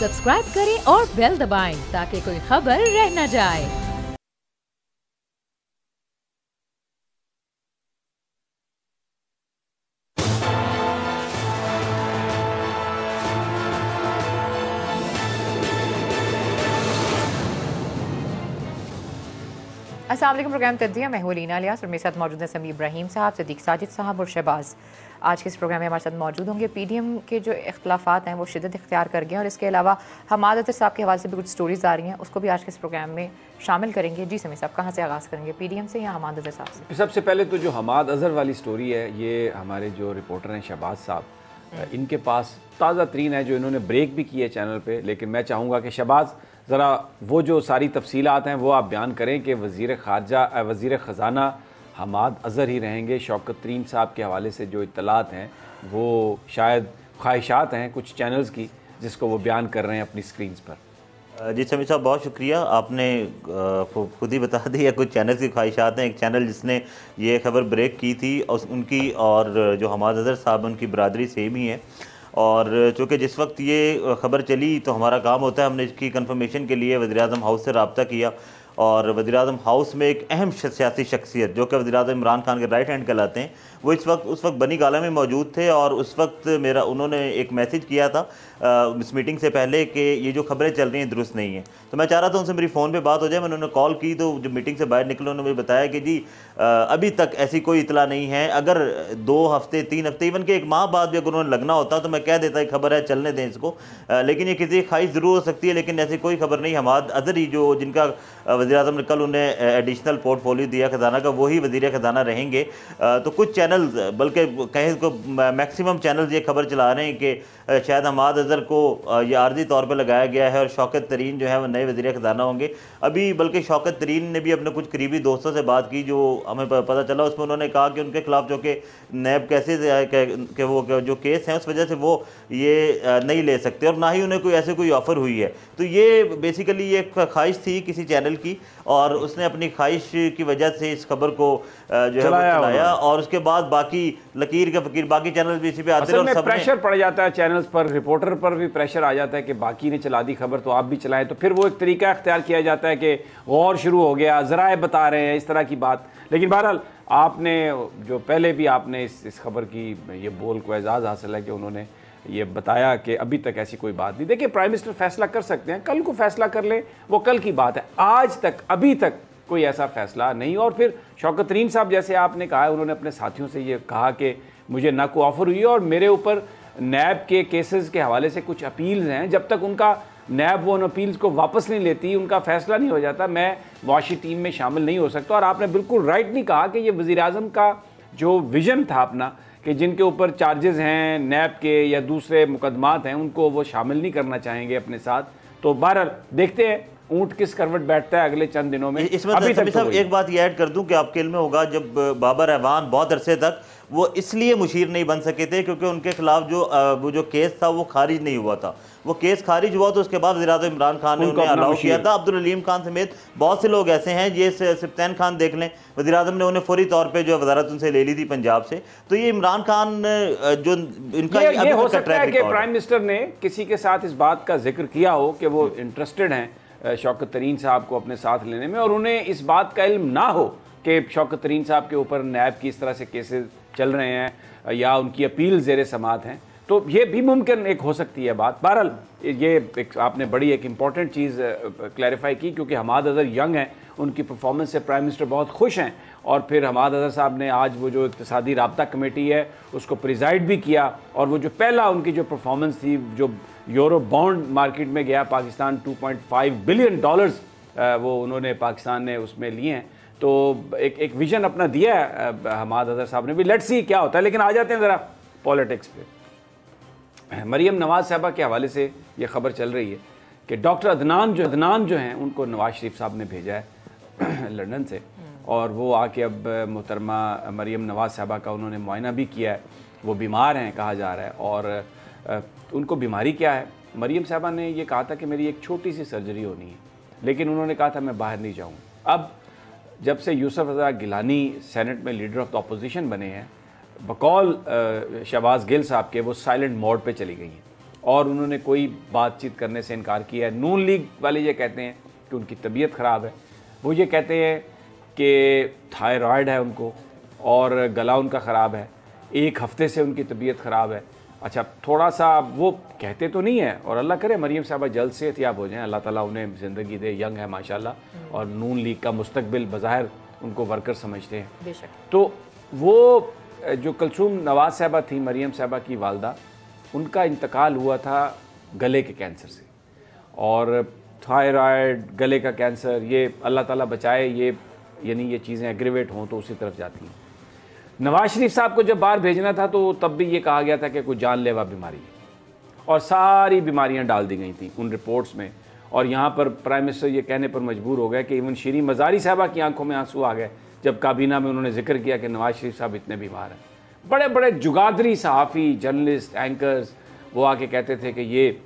Subscribe करें और bell दबाएं ताकि कोई खबर रह न जाए। अस्सलाम वालेकुम। प्रोग्राम तज्जिया मैं हूं लीना इलियास और मेरे साथ मौजूद हैं समी इब्राहिम साहब, सदीक साजिद साहब और शहबाज। आज के इस प्रोग्राम में हमारे साथ मौजूद होंगे। पीडीएम के जो इख्तलाफात हैं वो शिद्दत इख्तियार कर गए हैं और इसके अलावा हमाद अतर साहब के हवाले से भी कुछ स्टोरीज आ रही हैं, उसको भी आज के इस प्रोग्राम में शामिल करेंगे। जी समी साहब, कहाँ से आगाज़ करेंगे, पीडीएम से या हमाद अतर साहब से? सबसे पहले तो जो हमाद अजहर वाली स्टोरी है, ये हमारे जो रिपोर्टर हैं शहबाज साहब, इनके पास ताज़ा तरीन है, जो इन्होंने ब्रेक भी की है चैनल पे। लेकिन मैं चाहूँगा कि शहबाज ज़रा वो जो सारी तफसीलात हैं वो आप बयान करें कि वज़ीर ख़ज़ाना हमाद अज़हर ही रहेंगे। शौकत तरीन साहब के हवाले से जो इत्तलात हैं वो शायद ख्वाहिशात हैं कुछ चैनल्स की, जिसको वो बयान कर रहे हैं अपनी स्क्रीन्स पर। जी समी साहब, बहुत शुक्रिया। आपने खुद ही बता दिया कुछ चैनल की ख्वाहिशात हैं। एक चैनल जिसने ये खबर ब्रेक की थी और उनकी और जो हमाद अज़हर साहब उनकी बरादरी सेम ही है, और चूँकि जिस वक्त ये ख़बर चली तो हमारा काम होता है, हमने इसकी कंफर्मेशन के लिए वज़ीर-ए-आज़म हाउस से रब्ता किया और वज़ीर-ए-आज़म हाउस में एक अहम सियासी शख्सियत जो कि वज़ीर-ए-आज़म इमरान खान के राइट हैंड कहलाते हैं, वो उस वक्त बनी गाला में मौजूद थे। और उस वक्त उन्होंने एक मैसेज किया था इस मीटिंग से पहले कि ये जो खबरें चल रही हैं दुरुस्त नहीं है। तो मैं चाह रहा था उनसे मेरी फ़ोन पे बात हो जाए। मैंने उन्हें कॉल की तो जो मीटिंग से बाहर निकले उन्होंने मुझे बताया कि जी अभी तक ऐसी कोई इतला नहीं है। अगर 2 हफ्ते 3 हफ्ते इवन के 1 माह बाद भी अगर उन्होंने लगना होता तो मैं कह देता खबर है, चलने दें इसको, लेकिन ये किसी ख्वाहिश ज़रूर हो सकती है, लेकिन ऐसी कोई खबर नहीं। हमाद अज़हर ही जो जिनका वज़ीर-ए-आज़म ने कल उन्हें एडिशनल पोर्टफोलियो दिया खजाना का, वही वज़ीर खजाना रहेंगे। तो कुछ चैनल्स, बल्कि कहें तो मैक्सिमम चैनल्स ये खबर चला रहे हैं कि शायद हमाद अज़हर को ये आर्जी तौर पर लगाया गया है और शौकत तरीन जो है वो नए वज़ीर खजाना होंगे। अभी बल्कि शौकत तरीन ने भी अपने कुछ करीबी दोस्तों से बात की, जो हमें पता चला उसमें उन्होंने कहा कि उनके खिलाफ जो कि नैब कैसे कि वो जो केस हैं उस वजह से वो ये नहीं ले सकते और ना ही उन्हें कोई ऑफ़र हुई है। तो ये बेसिकली ये ख्वाहिश थी किसी चैनल की और उसने अपनी ख्वाहिश की वजह से इस खबर को जो है चलाया और उसके बाद बाकी लकीर के फकीर बाकी चैनल भी इसी पे आते हैं और सब प्रेशर पड़ जाता है चैनल्स पर, रिपोर्टर पर भी प्रेशर आ जाता है कि बाकी ने चला दी खबर तो आप भी चलाएं। तो फिर वो एक तरीका अख्तियार किया जाता है कि गौर शुरू हो गया, ज़राए बता रहे हैं, इस तरह की बात। लेकिन बहरहाल आपने जो पहले भी आपने इस खबर की ये बोल को एजाज़ हासिल है कि उन्होंने ये बताया कि अभी तक ऐसी कोई बात नहीं। देखिए, प्राइम मिनिस्टर फैसला कर सकते हैं, कल को फैसला कर ले, वो कल की बात है। आज तक अभी तक कोई ऐसा फैसला नहीं। और फिर शौकत तरीन साहब, जैसे आपने कहा, उन्होंने अपने साथियों से ये कहा कि मुझे ना कोई ऑफ़र हुई है और मेरे ऊपर नैब के केसेस के हवाले से कुछ अपील्स हैं। जब तक उनका नैब वो उन अपील्स को वापस नहीं लेती, उनका फैसला नहीं हो जाता, मैं वाशी टीम में शामिल नहीं हो सकता। और आपने बिल्कुल राइट नहीं कहा कि ये वज़ीर-ए-आज़म का जो विज़न था अपना कि जिनके ऊपर चार्जेस हैं नैब के या दूसरे मुकदमात हैं, उनको वो शामिल नहीं करना चाहेंगे अपने साथ। तो बहरहाल देखते हैं ऊँट किस करवट बैठता है अगले चंद दिनों में। इसमें सब एक बात ये ऐड कर दूं कि आपके इल्म में होगा, जब बाबर रहमान बहुत अरसे तक वो इसलिए मुशीर नहीं बन सके थे क्योंकि उनके खिलाफ वो जो केस था वो खारिज नहीं हुआ था। वो केस खारिज हुआ तो उसके बाद वज़ीर-ए-आज़म इमरान खान ने उन्हें अलाउ किया था। अब्दुल हलीम खान समेत बहुत से लोग ऐसे हैं, ये सिफ्तैन खान देख लें, वज़ीर-ए-आज़म ने उन्हें फौरी तौर पे जो वज़ारत उनसे ले ली थी पंजाब से। तो ये इमरान खान जो इनका ये हो सकता है कि प्राइम मिनिस्टर ने किसी के साथ इस बात का जिक्र किया हो कि वो इंटरेस्टेड हैं शौकत तरीन साहब को अपने साथ लेने में, और उन्हें इस बात का इल्म ना हो कि शौकत तरीन साहब के ऊपर नैब की इस तरह से केसेस चल रहे हैं या उनकी अपील ज़ेर समात हैं। तो ये भी मुमकिन एक हो सकती है बात। बहरहाल ये आपने बड़ी एक इम्पॉर्टेंट चीज़ क्लैरिफाई की, क्योंकि हमाद अज़हर यंग हैं, उनकी परफॉर्मेंस से प्राइम मिनिस्टर बहुत खुश हैं। और फिर हमाद अज़हर साहब ने आज वो जो इक़्तिसादी राब्ता कमेटी है उसको प्रिजाइड भी किया, और वो जो पहला उनकी जो परफॉर्मेंस थी, जो यूरो बॉन्ड मार्केट में गया पाकिस्तान, $2.5 बिलियन वो उन्होंने पाकिस्तान ने उसमें लिए हैं। तो एक विजन अपना दिया है हमाद अज़हर साहब ने भी। लेट्स सी क्या होता है। लेकिन आ जाते हैं ज़रा पॉलिटिक्स पे। मरियम नवाज़ साहबा के हवाले से ये खबर चल रही है कि डॉक्टर अदनान जो हैं उनको नवाज शरीफ साहब ने भेजा है लंदन से, और वो आके अब मोहतरमा मरियम नवाज़ साहबा का उन्होंने मुआयना भी किया है। वो बीमार हैं कहा जा रहा है, और उनको बीमारी क्या है, मरियम साहबा ने ये कहा था कि मेरी एक छोटी सी सर्जरी होनी है, लेकिन उन्होंने कहा था मैं बाहर नहीं जाऊँ। अब जब से यूसुफ रज़ा गिलानी सेनेट में लीडर ऑफ द अपोजिशन बने हैं, बकौल शहबाज गिल साहब के, वो साइलेंट मोड पे चली गई हैं। और उन्होंने कोई बातचीत करने से इनकार किया है। नून लीग वाले ये कहते हैं कि उनकी तबीयत ख़राब है, वो ये कहते हैं कि थायराइड है उनको और गला उनका ख़राब है, 1 हफ़्ते से उनकी तबीयत ख़राब है। अच्छा, थोड़ा सा वो कहते तो नहीं है, और अल्लाह करे मरियम साहबा जल्द सेहतयाब हो जाएं, अल्लाह ताला उन्हें ज़िंदगी दे, यंग है माशाल्लाह, और नून लीग का मुस्तकबिल बज़ाहिर उनको वर्कर समझते हैं। बेशक। तो वो जो कुलसूम नवाज़ साहबा थी, मरियम साहबा की वालदा, उनका इंतकाल हुआ था गले के कैंसर से, और थायराइड, गले का कैंसर, ये अल्लाह ताला बचाए, ये यानी ये चीज़ें एग्रीवेट हों तो उसी तरफ जाती हैं। नवाज शरीफ साहब को जब बाहर भेजना था तो तब भी ये कहा गया था कि कोई जानलेवा बीमारी है, और सारी बीमारियां डाल दी गई थी उन रिपोर्ट्स में। और यहाँ पर प्राइम मिनिस्टर ये कहने पर मजबूर हो गए कि इवन शीरी मज़ारी साहबा की आंखों में आंसू आ गए जब काबीना में उन्होंने जिक्र किया कि नवाज शरीफ साहब इतने बीमार हैं। बड़े बड़े जुगादरी सहाफ़ी, जर्नलिस्ट, एंकर्स वो आके कहते थे कि ये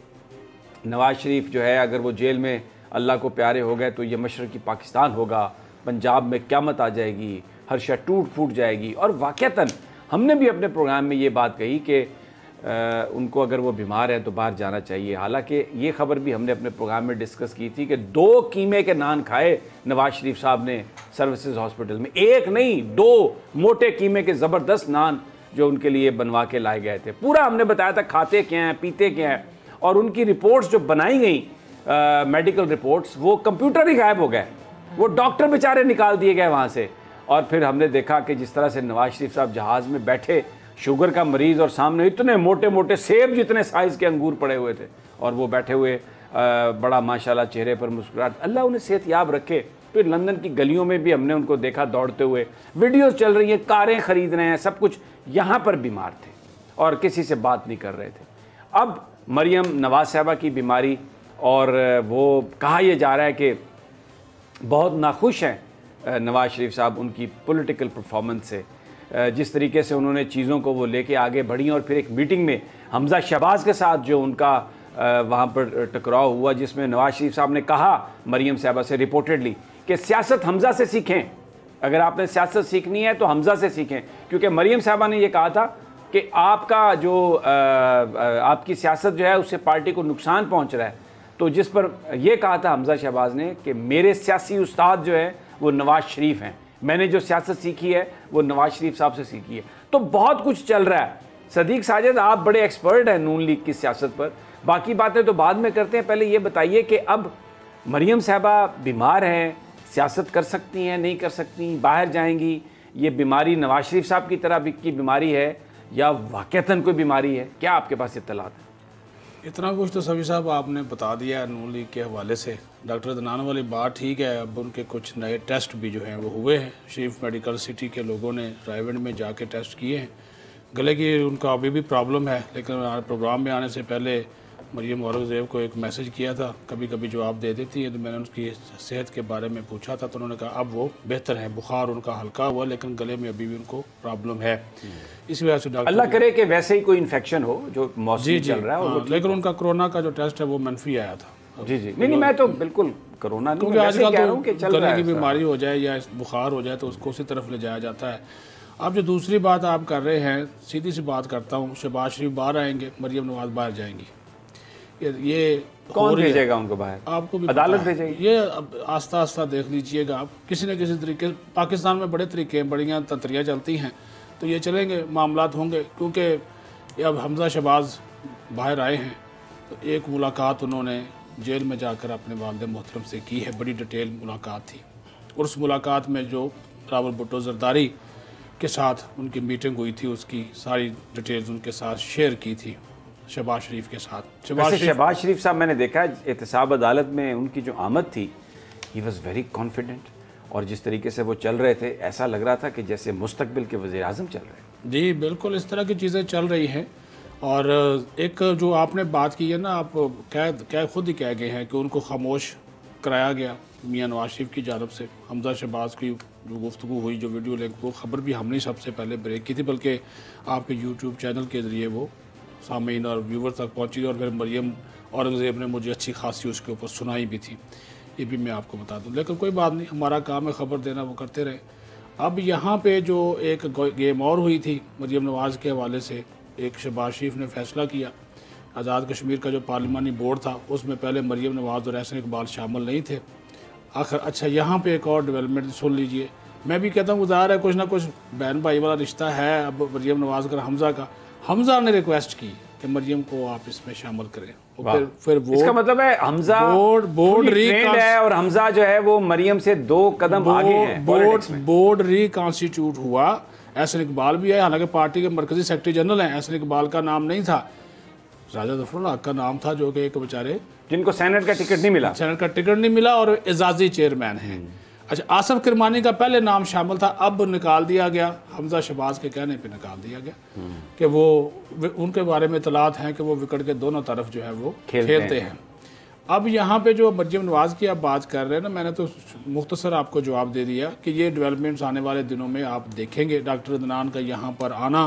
नवाज शरीफ जो है अगर वो जेल में अल्लाह को प्यारे हो गए तो ये मशरक़ी पाकिस्तान होगा, पंजाब में क़यामत आ जाएगी, हर शय टूट फूट जाएगी। और वाक़तन हमने भी अपने प्रोग्राम में ये बात कही कि उनको अगर वो बीमार हैं तो बाहर जाना चाहिए। हालांकि ये ख़बर भी हमने अपने प्रोग्राम में डिस्कस की थी कि 2 कीमे के नान खाए नवाज शरीफ साहब ने सर्विसेज हॉस्पिटल में, 1 नहीं 2 मोटे कीमे के ज़बरदस्त नान जो उनके लिए बनवा के लाए गए थे। पूरा हमने बताया था खाते क्या हैं, पीते क्या हैं, और उनकी रिपोर्ट्स जो बनाई गई मेडिकल रिपोर्ट्स, वो कंप्यूटर ही गायब हो गए, वो डॉक्टर बेचारे निकाल दिए गए वहाँ से। और फिर हमने देखा कि जिस तरह से नवाज शरीफ साहब जहाज़ में बैठे, शुगर का मरीज़, और सामने इतने मोटे मोटे सेब जितने साइज़ के अंगूर पड़े हुए थे, और वो बैठे हुए बड़ा माशाल्लाह चेहरे पर मुस्कुराहट, अल्लाह उन्हें सेहतयाब रखे। फिर लंदन की गलियों में भी हमने उनको देखा दौड़ते हुए, वीडियोस चल रही हैं, कारें ख़रीद रहे हैं, सब कुछ। यहाँ पर बीमार थे और किसी से बात नहीं कर रहे थे। अब मरियम नवाज साहबा की बीमारी, और वो कहा यह जा रहा है कि बहुत नाखुश हैं नवाज शरीफ साहब उनकी पॉलिटिकल परफॉर्मेंस से, जिस तरीके से उन्होंने चीज़ों को वो लेके आगे बढ़ी। और फिर एक मीटिंग में हमजा शहबाज के साथ जो उनका वहाँ पर टकराव हुआ, जिसमें नवाज शरीफ साहब ने कहा मरियम साहबा से रिपोर्टेडली कि सियासत हमजा से सीखें, अगर आपने सियासत सीखनी है तो हमजा से सीखें, क्योंकि मरियम साहबा ने ये कहा था कि आपका जो आपकी सियासत जो है उससे पार्टी को नुकसान पहुँच रहा है। तो जिस पर यह कहा था हमजा शहबाज ने कि मेरे सियासी उस्ताद जो है वो नवाज शरीफ हैं, मैंने जो सियासत सीखी है वो नवाज शरीफ साहब से सीखी है। तो बहुत कुछ चल रहा है। सदीक साजिद, आप बड़े एक्सपर्ट हैं नून लीग की सियासत पर, बाकी बातें तो बाद में करते हैं। पहले ये बताइए कि अब मरियम साहबा बीमार हैं, सियासत कर सकती हैं, नहीं कर सकती, बाहर जाएंगी, ये बीमारी नवाज शरीफ साहब की तरह की बीमारी है या वाक़तन कोई बीमारी है? क्या आपके पास इत्तलात है? इतना कुछ तो सभी साहब आपने बता दिया है नून लीग के हवाले से। डॉक्टर अदनान वाली बात ठीक है, अब उनके कुछ नए टेस्ट भी जो हैं वो हुए हैं। शरीफ मेडिकल सिटी के लोगों ने रायगढ़ में जाके टेस्ट किए हैं। गले की उनका अभी भी प्रॉब्लम है, लेकिन प्रोग्राम में आने से पहले मरियम औरंगज़ेब को एक मैसेज किया था, कभी कभी जवाब दे देती है, तो मैंने उनकी सेहत के बारे में पूछा था तो उन्होंने कहा अब वो बेहतर है, बुखार उनका हल्का हुआ, लेकिन गले में अभी भी उनको प्रॉब्लम है। इस वजह से डॉक्टर अल्लाह करे कि वैसे ही कोई इन्फेक्शन हो जो मौसमी चल रहा है। हाँ, लेकिन उनका कोरोना का जो टेस्ट है वो मनफी आया था। जी जी, नहीं मैं तो बिल्कुल कोरोना नहीं, क्योंकि आजकल तो गले की है बीमारी हो जाए या बुखार हो जाए तो उसको उसी तरफ ले जाया जाता है। अब जो दूसरी बात आप कर रहे हैं, सीधी सी बात करता हूँ, शहबाज शरीफ बाहर आएंगे, मरियम नवाज बाहर जाएंगी, ये कौन भेजेगा उनको बाहर? आपको भी अदालत भेजेगी। ये अब आस्ता आस्ता देख लीजिएगा आप, किसी न किसी तरीके, पाकिस्तान में बड़े तरीके बढ़िया तंत्रियाँ चलती हैं, तो ये चलेंगे, मामलात होंगे। क्योंकि अब हमजा शहबाज बाहर आए हैं तो एक मुलाकात उन्होंने जेल में जाकर अपने वालिद मोहतरम से की है, बड़ी डिटेल मुलाकात थी। और उस मुलाकात में जो रावल भुट्टो जरदारी के साथ उनकी मीटिंग हुई थी, उसकी सारी डिटेल्स उनके साथ शेयर की थी शहबाज शरीफ के साथ। शहबाज शरीफ साहब मैंने देखा है एहतसाब अदालत में उनकी जो आमद थी, ही वॉज वेरी कॉन्फिडेंट, और जिस तरीके से वो चल रहे थे ऐसा लग रहा था कि जैसे मुस्तकबिल के वज़ीर आज़म चल रहे हैं। जी बिल्कुल, इस तरह की चीज़ें चल रही हैं। और एक जो आपने बात की है ना, आप कह खुद ही कह गए हैं कि उनको खामोश कराया गया मियां नवाज शरीफ की जानब से। हमजा शहबाज की जो गुफ्तगू हुई, जो वीडियो लिंक, वो ख़बर भी हमने सबसे पहले ब्रेक की थी, बल्कि आपके यूट्यूब चैनल के ज़रिए वो सामीन और व्यूवर तक पहुंची, और फिर मरियम औरंगज़ेब ने मुझे अच्छी खासी उसके ऊपर सुनाई भी थी, ये भी मैं आपको बता दूं। लेकिन कोई बात नहीं, हमारा काम है ख़बर देना, वो करते रहे। अब यहाँ पे जो एक गेम और हुई थी मरियम नवाज़ के हवाले से, एक शहबाज शरीफ ने फ़ैसला किया, आज़ाद कश्मीर का जो पार्लिमानी बोर्ड था उसमें पहले मरीम नवाज़ और एहसन इकबाल शामिल नहीं थे। आखिर अच्छा यहाँ पे एक और डेवलपमेंट सुन लीजिए। मैं भी कहता हूँ ज़ाहिर है कुछ ना कुछ बहन भाई वाला रिश्ता है अब मरीम नवाज़ का हमज़ा का। हमज़ा ने रिक्वेस्ट की कि मरीम को आप इसमें शामिल करें। फिर इसका मतलब है हमज़ा बोर्ड है और हमज़ा जो है वो मरीम से 2 कदम आगे है। बोर्ड रिकॉन्स्टिट्यूट हुआ। एहसन इकबाल भी है, हालांकि पार्टी के मरकजी सेक्रेटरी जनरल हैं। एहसन इकबाल का नाम नहीं था, राजा ज़फ़रुल हक का नाम था, जो कि एक बेचारे जिनको सेनेट का टिकट नहीं मिला, और एजाजी चेयरमैन हैं। अच्छा, आसिफ किरमानी का पहले नाम शामिल था, अब निकाल दिया गया, हमजा शहबाज के कहने पे निकाल दिया गया कि वो उनके बारे में इतलात हैं कि वो विकेट के दोनों तरफ जो है वो खेलते हैं। अब यहाँ पे जो मरीम नवाज़ की आप बात कर रहे हैं ना, मैंने तो मुख्तसर आपको जवाब दे दिया कि ये डेवलपमेंट्स आने वाले दिनों में आप देखेंगे। डॉक्टर अदनान का यहाँ पर आना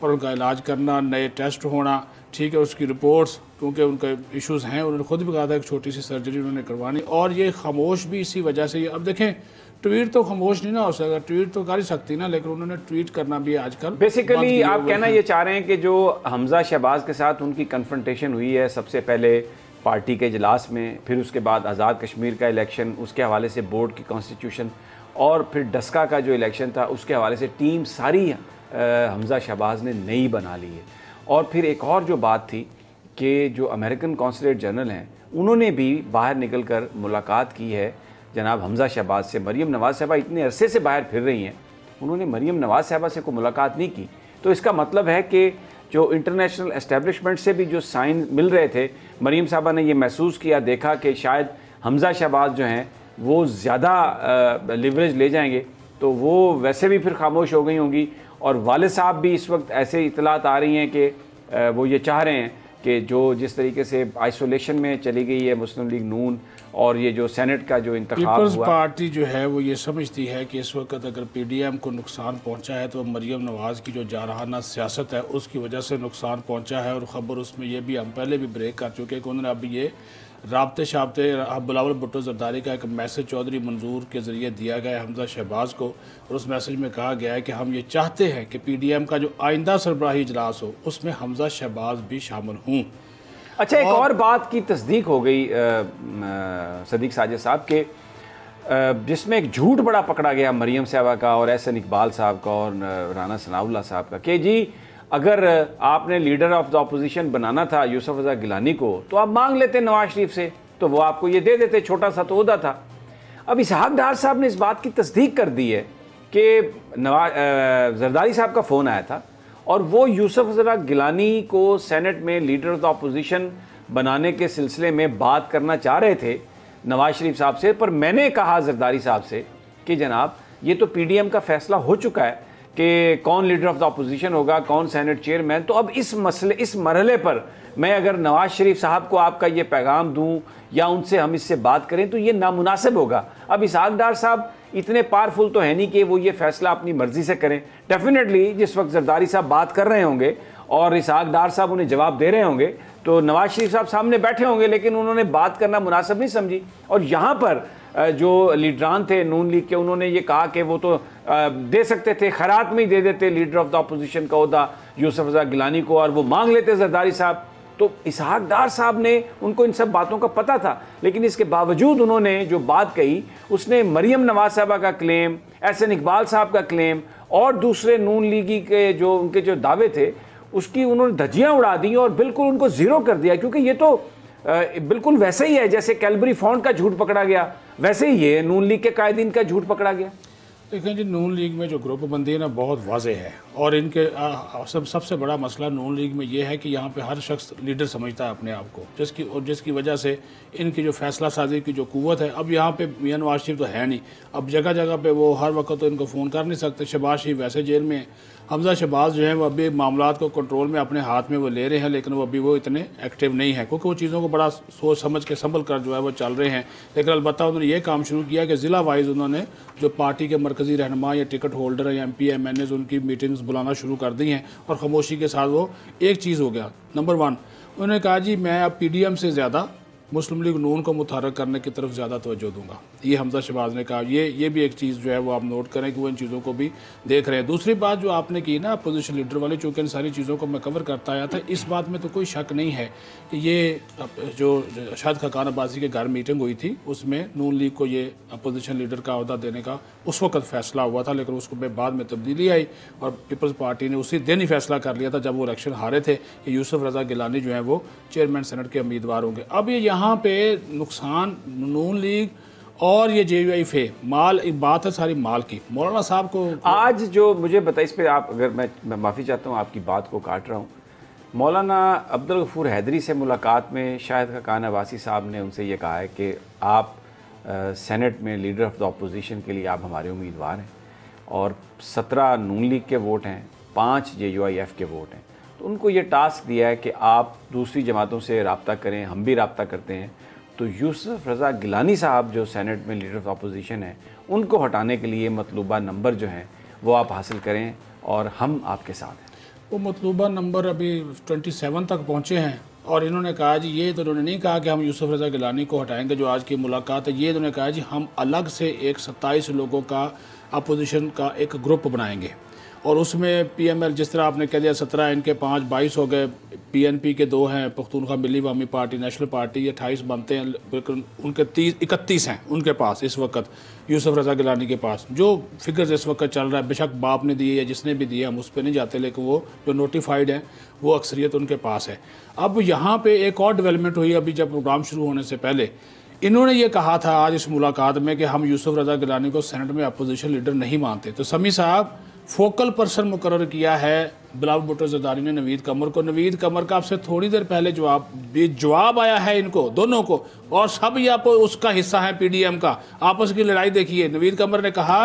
और उनका इलाज करना, नए टेस्ट होना, ठीक है, उसकी रिपोर्ट्स, क्योंकि उनके इश्यूज़ हैं, उन्होंने खुद भी कहा था एक छोटी सी सर्जरी उन्होंने करवानी, और ये खामोश भी इसी वजह से। अब देखें, ट्वीट तो खामोश नहीं ना हो सकता, ट्वीट तो कर ही सकती ना, लेकिन उन्होंने ट्वीट करना भी आजकल बेसिकली आप कहना ये चाह रहे हैं कि जो हमजा शहबाज के साथ उनकी कन्फ्रंटेशन हुई है सबसे पहले पार्टी के इजलास में, फिर उसके बाद आज़ाद कश्मीर का इलेक्शन, उसके हवाले से बोर्ड की कॉन्स्टिट्यूशन, और फिर डस्का का जो इलेक्शन था उसके हवाले से टीम सारी हमजा शहबाज ने नई बना ली है। और फिर एक और जो बात थी कि जो अमेरिकन कॉन्सुलेट जनरल हैं उन्होंने भी बाहर निकल कर मुलाकात की है जनाब हमजा शहबाज से। मरीम नवाज़ साहबा इतने अरसे से बाहर फिर रही हैं, उन्होंने मरीम नवाज़ साहबा से कोई मुलाकात नहीं की। तो इसका मतलब है कि जो इंटरनेशनल एस्टेब्लिशमेंट से भी जो साइन मिल रहे थे, मरीम साहबा ने ये महसूस किया, देखा कि शायद हमजा शहबाज जो हैं वो ज़्यादा लिवरेज ले जाएंगे, तो वो वैसे भी फिर खामोश हो गई होंगी। और वाले साहब भी इस वक्त ऐसे इतलात आ रही हैं कि वो ये चाह रहे हैं कि जो जिस तरीके से आइसोलेशन में चली गई है मुस्लिम लीग नून, और ये जो सेनेट का जो इंतखाब हुआ, पीपल्स पार्टी जो है वो ये समझती है कि इस वक्त अगर पीडीएम को नुकसान पहुंचा है तो मरीम नवाज़ की जो जारहाना सियासत है उसकी वजह से नुकसान पहुंचा है। और ख़बर उसमें ये भी हम पहले भी ब्रेक कर चुके हैं कि उन्होंने अभी ये राब्ते शाब्ते बिलावल भुट्टो जरदारी का एक मैसेज चौधरी मंजूर के ज़रिए दिया गया है हमजा शहबाज को, और उस मैसेज में कहा गया है कि हम ये चाहते हैं कि पीडीएम का जो आइंदा सरबराही इजलास हो उसमें हमजा शहबाज भी शामिल हों। अच्छा, एक और बात की तस्दीक हो गई सदीक साजिद साहब के, जिसमें एक झूठ बड़ा पकड़ा गया मरीम साहबा का और एहसन इकबाल साहब का और राना सनाउल्लाह साहब का कि जी अगर आपने लीडर ऑफ द अपोजिशन बनाना था यूसुफ रज़ा गिलानी को तो आप मांग लेते नवाज शरीफ से, तो वो आपको ये दे देते, छोटा सा तो ओहदा था। अब इसहाक डार साहब ने इस बात की तस्दीक कर दी है कि जरदारी साहब का फ़ोन आया था और वो यूसुफ रज़ा गिलानी को सेनेट में लीडर ऑफ द अपोजिशन बनाने के सिलसिले में बात करना चाह रहे थे नवाज शरीफ साहब से। पर मैंने कहा जरदारी साहब से कि जनाब ये तो पीडीएम का फैसला हो चुका है कि कौन लीडर ऑफ द अपोजिशन होगा, कौन सेनेट चेयरमैन, तो अब इस मरहले पर मैं अगर नवाज शरीफ साहब को आपका ये पैगाम दूं या उनसे हम इससे बात करें तो ये नामुनासिब होगा। अब इसहाक डार साहब इतने पावरफुल तो है नहीं कि वो ये फैसला अपनी मर्जी से करें। डेफिनेटली जिस वक्त जरदारी साहब बात कर रहे होंगे और इसहाक डार साहब उन्हें जवाब दे रहे होंगे तो नवाज शरीफ साहब सामने बैठे होंगे, लेकिन उन्होंने बात करना मुनासिब नहीं समझी। और यहाँ पर जो लीडरान थे नून लीग के, उन्होंने ये कहा कि वो तो दे सकते थे, खैरात में ही दे देते लीडर ऑफ द अपोजिशन का ओहदा यूसुफ रज़ा गिलानी को, और वो मांग लेते जरदारी साहब। तो इसहाक डार साहब ने, उनको इन सब बातों का पता था, लेकिन इसके बावजूद उन्होंने जो बात कही उसने मरीम नवाज साहबा का क्लेम, एहसन इकबाल साहब का क्लेम और दूसरे नून लीगी के जो उनके जो दावे थे उसकी उन्होंने धज्जियाँ उड़ा दी और बिल्कुल उनको ज़ीरो कर दिया। क्योंकि ये तो बिल्कुल वैसे ही है जैसे कैलबरी फॉन्ट का झूठ पकड़ा गया, वैसे ही ये नून लीग के कायदीन का झूठ पकड़ा गया। देखें जी, नून लीग में जो ग्रुप बंदी है ना बहुत वाज़ेह है, और इनके सबसे बड़ा मसला नून लीग में ये है कि यहाँ पे हर शख्स लीडर समझता है अपने आप को, जिसकी वजह से इनकी जो फैसला साजी की जो कुव्वत है, अब यहाँ पे मियां नवाज शरीफ तो है नहीं, अब जगह जगह पे वो हर वक्त तो इनको फ़ोन कर नहीं सकते। शहबाज शरीफ वैसे जेल में है, हमजा शहबाज जो है वो अभी मामलात को कंट्रोल में अपने हाथ में वो ले रहे हैं, लेकिन वो अभी वो इतने एक्टिव नहीं है क्योंकि वो चीज़ों को बड़ा सोच समझ के संभल कर जो है वो चल रहे हैं। लेकिन अलबत्ता उन्होंने ये काम शुरू किया कि ज़िला वाइज उन्होंने जो पार्टी के मरकज़ी रहनुमा या टिकट होल्डर या MP MNAs उनकी मीटिंग्स बुलाना शुरू कर दी हैं, और खामोशी के साथ वो एक चीज़ हो गया। नंबर 1 उन्होंने कहा जी मैं अब PDM से ज़्यादा मुस्लिम लीग नून को मुतहर्रिक करने की तरफ ज़्यादा तवज्जो दूंगा, ये हमजा शहबाज ने कहा। ये भी एक चीज़ जो है वो आप नोट करें कि वो इन चीज़ों को भी देख रहे हैं। दूसरी बात जो आपने की ना अपोजिशन लीडर वाली, चूँकि इन सारी चीज़ों को मैं कवर करता आया था, इस बात में तो कोई शक नहीं है कि ये जो शाहिद खाकान अब्बासी के घर मीटिंग हुई थी उसमें नून लीग को ये अपोजिशन लीडर का अहदा देने का उस वक्त फैसला हुआ था, लेकिन उसको बाद में तब्दीली आई और पीपल्स पार्टी ने उसी दिन ही फैसला कर लिया था जब वो इलेक्शन हारे थे कि यूसुफ रज़ा गिलानी जो है वो चेयरमैन सेनेट के उम्मीदवार होंगे। अब ये यहाँ पे नुकसान नून लीग और ये JUIF माल, एक बात है सारी माल की। मौलाना साहब को आज जो मुझे बताइए, इस पर आप, अगर मैं माफ़ी चाहता हूँ आपकी बात को काट रहा हूँ, मौलाना अब्दुल गफूर हैदरी से मुलाकात में शाहिद खाकान अब्बासी साहब ने उनसे ये कहा है कि आप सेनेट में लीडर ऑफ द अपोजिशन के लिए आप हमारे उम्मीदवार हैं और 17 नून लीग के वोट हैं, 5 JUIF के वोट हैं, तो उनको ये टास्क दिया है कि आप दूसरी जमातों से रब्ता करें, हम भी रब्ता करते हैं, तो यूसुफ रज़ा गिलानी साहब जो सेनेट में लीडर ऑफ अपोजिशन है उनको हटाने के लिए मतलूबा नंबर जो हैं वो आप हासिल करें और हम आपके साथ हैं। वो मतलूबा नंबर अभी 27 तक पहुँचे हैं और इन्होंने कहा जी, ये तो इन्होंने नहीं कहा कि हम यूसुफ रज़ा गिलानी को हटाएंगे जो आज की मुलाकात है, ये इन्होंने कहा जी हम अलग से एक 27 लोगों का अपोजिशन का एक ग्रुप बनाएंगे और उसमें PML जिस तरह आपने कह दिया 17, इनके 5 22 हो गए, PNP के 2 हैं, पख्तूनख्वा मिली अवामी पार्टी, नेशनल पार्टी, ये 28 बनते हैं, लेकिन उनके 31 हैं उनके पास इस वक्त यूसुफ रज़ा गिलानी के पास। जो फिगर्स इस वक्त चल रहा है, बेशक बाप ने दिए या जिसने भी दिए हम उस पर नहीं जाते, लेकिन वो जो नोटिफाइड है वो अक्सरियत उनके पास है। अब यहाँ पर एक और डेवलपमेंट हुई अभी जब प्रोग्राम शुरू होने से पहले, इन्होंने ये कहा था आज इस मुलाकात में कि हम यूसुफ रज़ा गिलानी को सेनेट में अपोजिशन लीडर नहीं मानते। तो समी साहब फोकल पर्सन मुकर्रर किया है बिलावल भुट्टो ज़रदारी ने नवीद कमर को। नवीद कमर का आपसे थोड़ी देर पहले जवाब आया है इनको दोनों को, और सब ये आप उसका हिस्सा है PDM का। आपस की लड़ाई देखिए, नवीद कमर ने कहा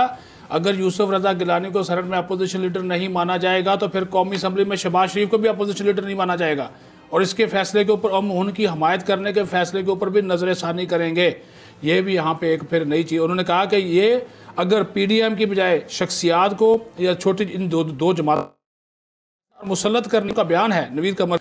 अगर यूसुफ रज़ा गिलानी को सेनेट में अपोजिशन लीडर नहीं माना जाएगा तो फिर कौमी असम्बली में शहबाज शरीफ को भी अपोजिशन लीडर नहीं माना जाएगा और इसके फैसले के ऊपर हम उनकी हमायत करने के फैसले के ऊपर भी नज़रसानी करेंगे। ये भी यहाँ पे एक फिर नई चीज़ उन्होंने कहा कि ये अगर PDM की बजाय शख्सियात को या छोटी इन दो जमात मुसल्लत करने का बयान है नवीद कमर,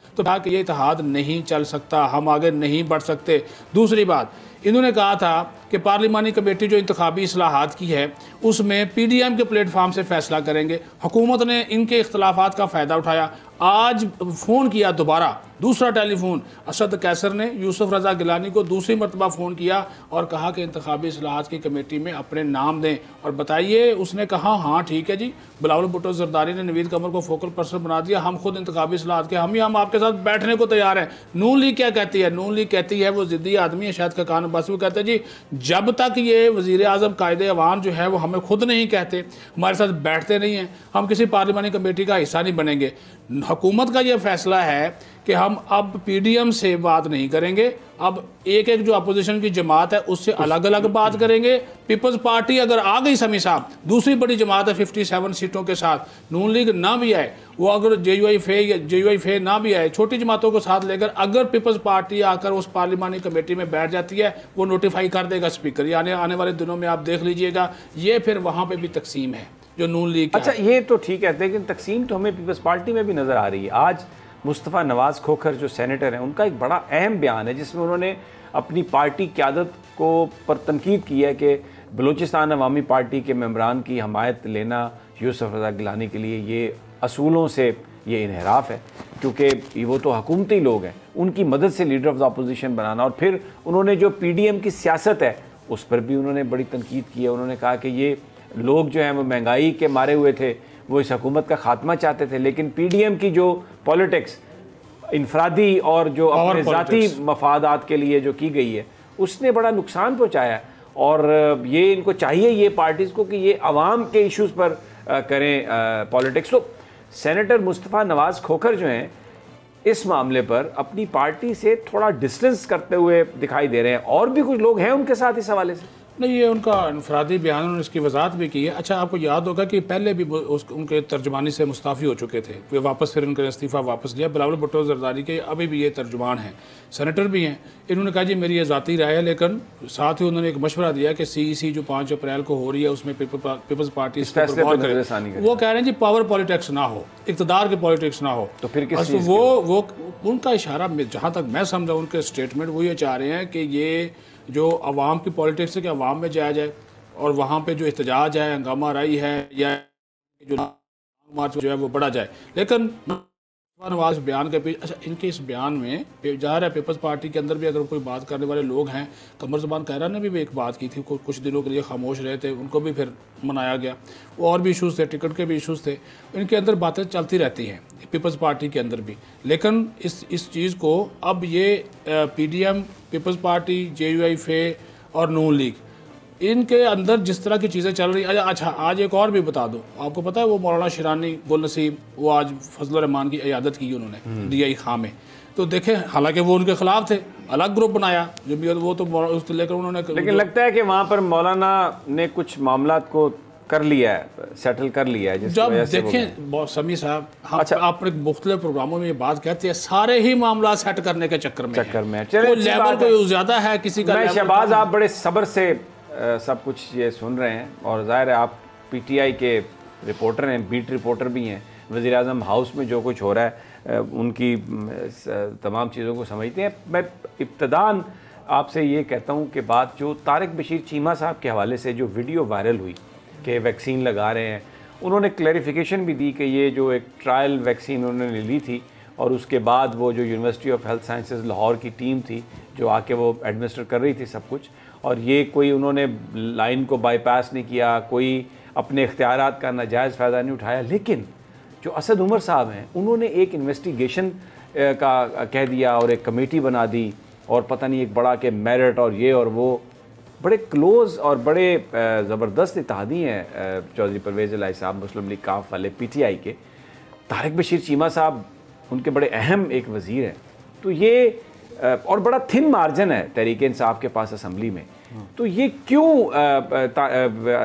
तो कहा कि ये इत्तेहाद नहीं चल सकता, हम आगे नहीं बढ़ सकते। दूसरी बात इन्होंने कहा था कि पार्लिमानी कमेटी जो इंतखाबी इस्लाहात की है उसमें PDM के प्लेटफार्म से फैसला करेंगे। हुकूमत ने इनके इख्तलाफात का फ़ायदा उठाया, आज फ़ोन किया दोबारा, दूसरा टेलीफोन असद कैसर ने यूसुफ रज़ा गिलानी को दूसरी मरतबा फ़ोन किया और कहा कि इंतखाबी इस्लाहात की कमेटी में अपने नाम दें और बताइए। उसने कहा हाँ ठीक है जी। बिलावल भुट्टो ज़रदारी ने नवीद कमर को फोकल पर्सन बना दिया, हम खुद इंतखाबी इस्लाहात के हम आपके साथ बैठने को तैयार हैं। नून लीग क्या कहती है? नून लीग कहती है वो ज़िद्दी आदमी है शाहिद खाकान अब्बासी, वो कहते हैं जी जब तक ये वज़ीर आज़म कायदे अवाम जो है वो हमें खुद नहीं कहते, हमारे साथ बैठते नहीं हैं, हम किसी पार्लिमानी कमेटी का हिस्सा नहीं बनेंगे। हुकूमत का ये फैसला है कि हम अब PDM से बात नहीं करेंगे, अब एक एक जो अपोजिशन की जमात है उससे अलग अलग बात करेंगे। पीपल्स पार्टी अगर आ गई समी साहब, दूसरी बड़ी जमात है 57 सीटों के साथ, नून लीग ना भी आए, वो अगर JUIF ना भी आए, छोटी जमातों को साथ लेकर अगर पीपल्स पार्टी आकर उस पार्लिमानी कमेटी में बैठ जाती है वो नोटिफाई कर देगा स्पीकर। यानी आने वाले दिनों में आप देख लीजिएगा ये फिर वहाँ पर भी तकसीम है जो नून लीग। अच्छा ये तो ठीक है, लेकिन तकसीम तो हमें पीपल्स पार्टी में भी नज़र आ रही है। आज मुस्तफ़ा नवाज़ खोखर जो सेनेटर हैं उनका एक बड़ा अहम बयान है जिसमें उन्होंने अपनी पार्टी क़यादत को पर तनकीद की है कि बलूचिस्तान अवामी पार्टी के मेंबरान की हमायत लेना यूसुफ रज़ा गिलानी के लिए ये असूलों से ये इनहराफ है, क्योंकि वो तो हुकूमती लोग हैं, उनकी मदद से लीडर ऑफ द अपोजिशन बनाना। और फिर उन्होंने जो PDM की सियासत है उस पर भी उन्होंने बड़ी तनकीद की है। उन्होंने कहा कि ये लोग जो हैं वो महंगाई के मारे हुए थे, वो इस हुकूमत का खात्मा चाहते थे, लेकिन PDM की जो पॉलिटिक्स इनफरादी और जो अपने ज़ाती मफादात के लिए जो की गई है उसने बड़ा नुकसान पहुँचाया। और ये इनको चाहिए ये पार्टीज़ को कि ये अवाम के इश्यूज़ पर करें पॉलिटिक्स। तो सेनेटर मुस्तफ़ा नवाज़ खोखर जो हैं इस मामले पर अपनी पार्टी से थोड़ा डिस्टेंस करते हुए दिखाई दे रहे हैं, और भी कुछ लोग हैं उनके साथ इस हवाले से। नहीं, ये उनका इनफरादी बयान, उन्होंने इसकी वजाहत भी की है। अच्छा, आपको याद होगा कि पहले भी उनके तर्जुमानी से मुस्ताफ़ी हो चुके थे, वे वापस फिर उनका इस्तीफ़ा वापस लिया। बिलावल भुट्टो ज़रदारी के अभी भी ये तर्जुमान हैं, सेनेटर भी हैं। इन्होंने कहा जी मेरी ये ज़ाती राय है, लेकिन साथ ही उन्होंने एक मशवरा दिया कि CEC जो 5 अप्रैल को हो रही है उसमें पीपल्स पार्टी गौर करे। वो कह रहे हैं जी पावर पॉलिटिक्स ना हो, इक़्तिदार की पॉलिटिक्स ना हो। तो फिर बस वो उनका इशारा, जहाँ तक मैं समझा उनके स्टेटमेंट, वो ये चाह रहे हैं कि ये जो अवाम की पॉलिटिक्स है कि अवाम में जाया जाए और वहाँ पे जो एहतजाज है, हंगामा राई है या जो मार्च जो है वो बढ़ा जाए। लेकिन नवाज बयान के पीछे, अच्छा इनके इस बयान में ज़ाहिर है पीपल्स पार्टी के अंदर भी अगर कोई बात करने वाले लोग हैं, कमर ज़बान कहरा ने भी एक बात की थी, कुछ दिनों के लिए खामोश रहे थे, उनको भी फिर मनाया गया। और भी इशूज़ थे, टिकट के भी इशूज़ थे, इनके अंदर बातें चलती रहती हैं पीपल्स पार्टी के अंदर भी। लेकिन इस चीज़ को अब ये PDM, पीपल्स पार्टी, JUI और नून लीग, इनके अंदर जिस तरह की चीज़ें चल रही। अच्छा, आज एक और भी बता दूं, आपको पता है वो मौलाना शिरानी गुल नसीब, वो आज फजल रहमान की इयादत की उन्होंने DI खां में। तो देखें, हालांकि वो उनके खिलाफ थे, अलग ग्रुप बनाया जो भी, वो तो उसको लेकर उन्होंने, लेकिन लगता है कि वहाँ पर मौलाना ने कुछ मामला को कर लिया है, सेटल कर लिया है। जब देखें समी साहब, अच्छा, आप मुख्तलिफ प्रोग्रामों में ये बात कहते हैं, सारे ही मामला सेट करने के चक्कर में चलो लेवल कोई ज्यादा है किसी का। शहबाज, आप बड़े सब्र से सब कुछ ये सुन रहे हैं और जाहिर है आप PTI के रिपोर्टर हैं, बीट रिपोर्टर भी हैं, वज़ीर आज़म हाउस में जो कुछ हो रहा है उनकी तमाम चीज़ों को समझते हैं। मैं इब्तदान आपसे ये कहता हूँ कि बात जो तारिक बशीर चीमा साहब के हवाले से जो वीडियो वायरल हुई कि वैक्सीन लगा रहे हैं, उन्होंने क्लैरिफिकेशन भी दी कि ये जो एक ट्रायल वैक्सीन उन्होंने ली थी और उसके बाद वो जो university of health sciences Lahore की टीम थी जो आके वो एडमिनिस्टर कर रही थी सब कुछ, और ये कोई उन्होंने लाइन को बाईपास नहीं किया, कोई अपने इख्तियारात का नाजायज़ फ़ायदा नहीं उठाया। लेकिन जो असद उमर साहब हैं, उन्होंने एक इन्वेस्टिगेशन का कह दिया और एक कमेटी बना दी और पता नहीं एक बड़ा के मेरिट और ये और वो, बड़े क्लोज़ और बड़े ज़बरदस्त इत्तेहादी हैं चौधरी परवेज़ इलाही साहब, मुस्लिम लीग काफ वाले PTI के। तारिक बशीर चीमा साहब उनके बड़े अहम एक वज़ीर हैं। तो ये और बड़ा थिन मार्जिन है तहरीक इंसाफ के पास असम्बली में। तो ये क्यों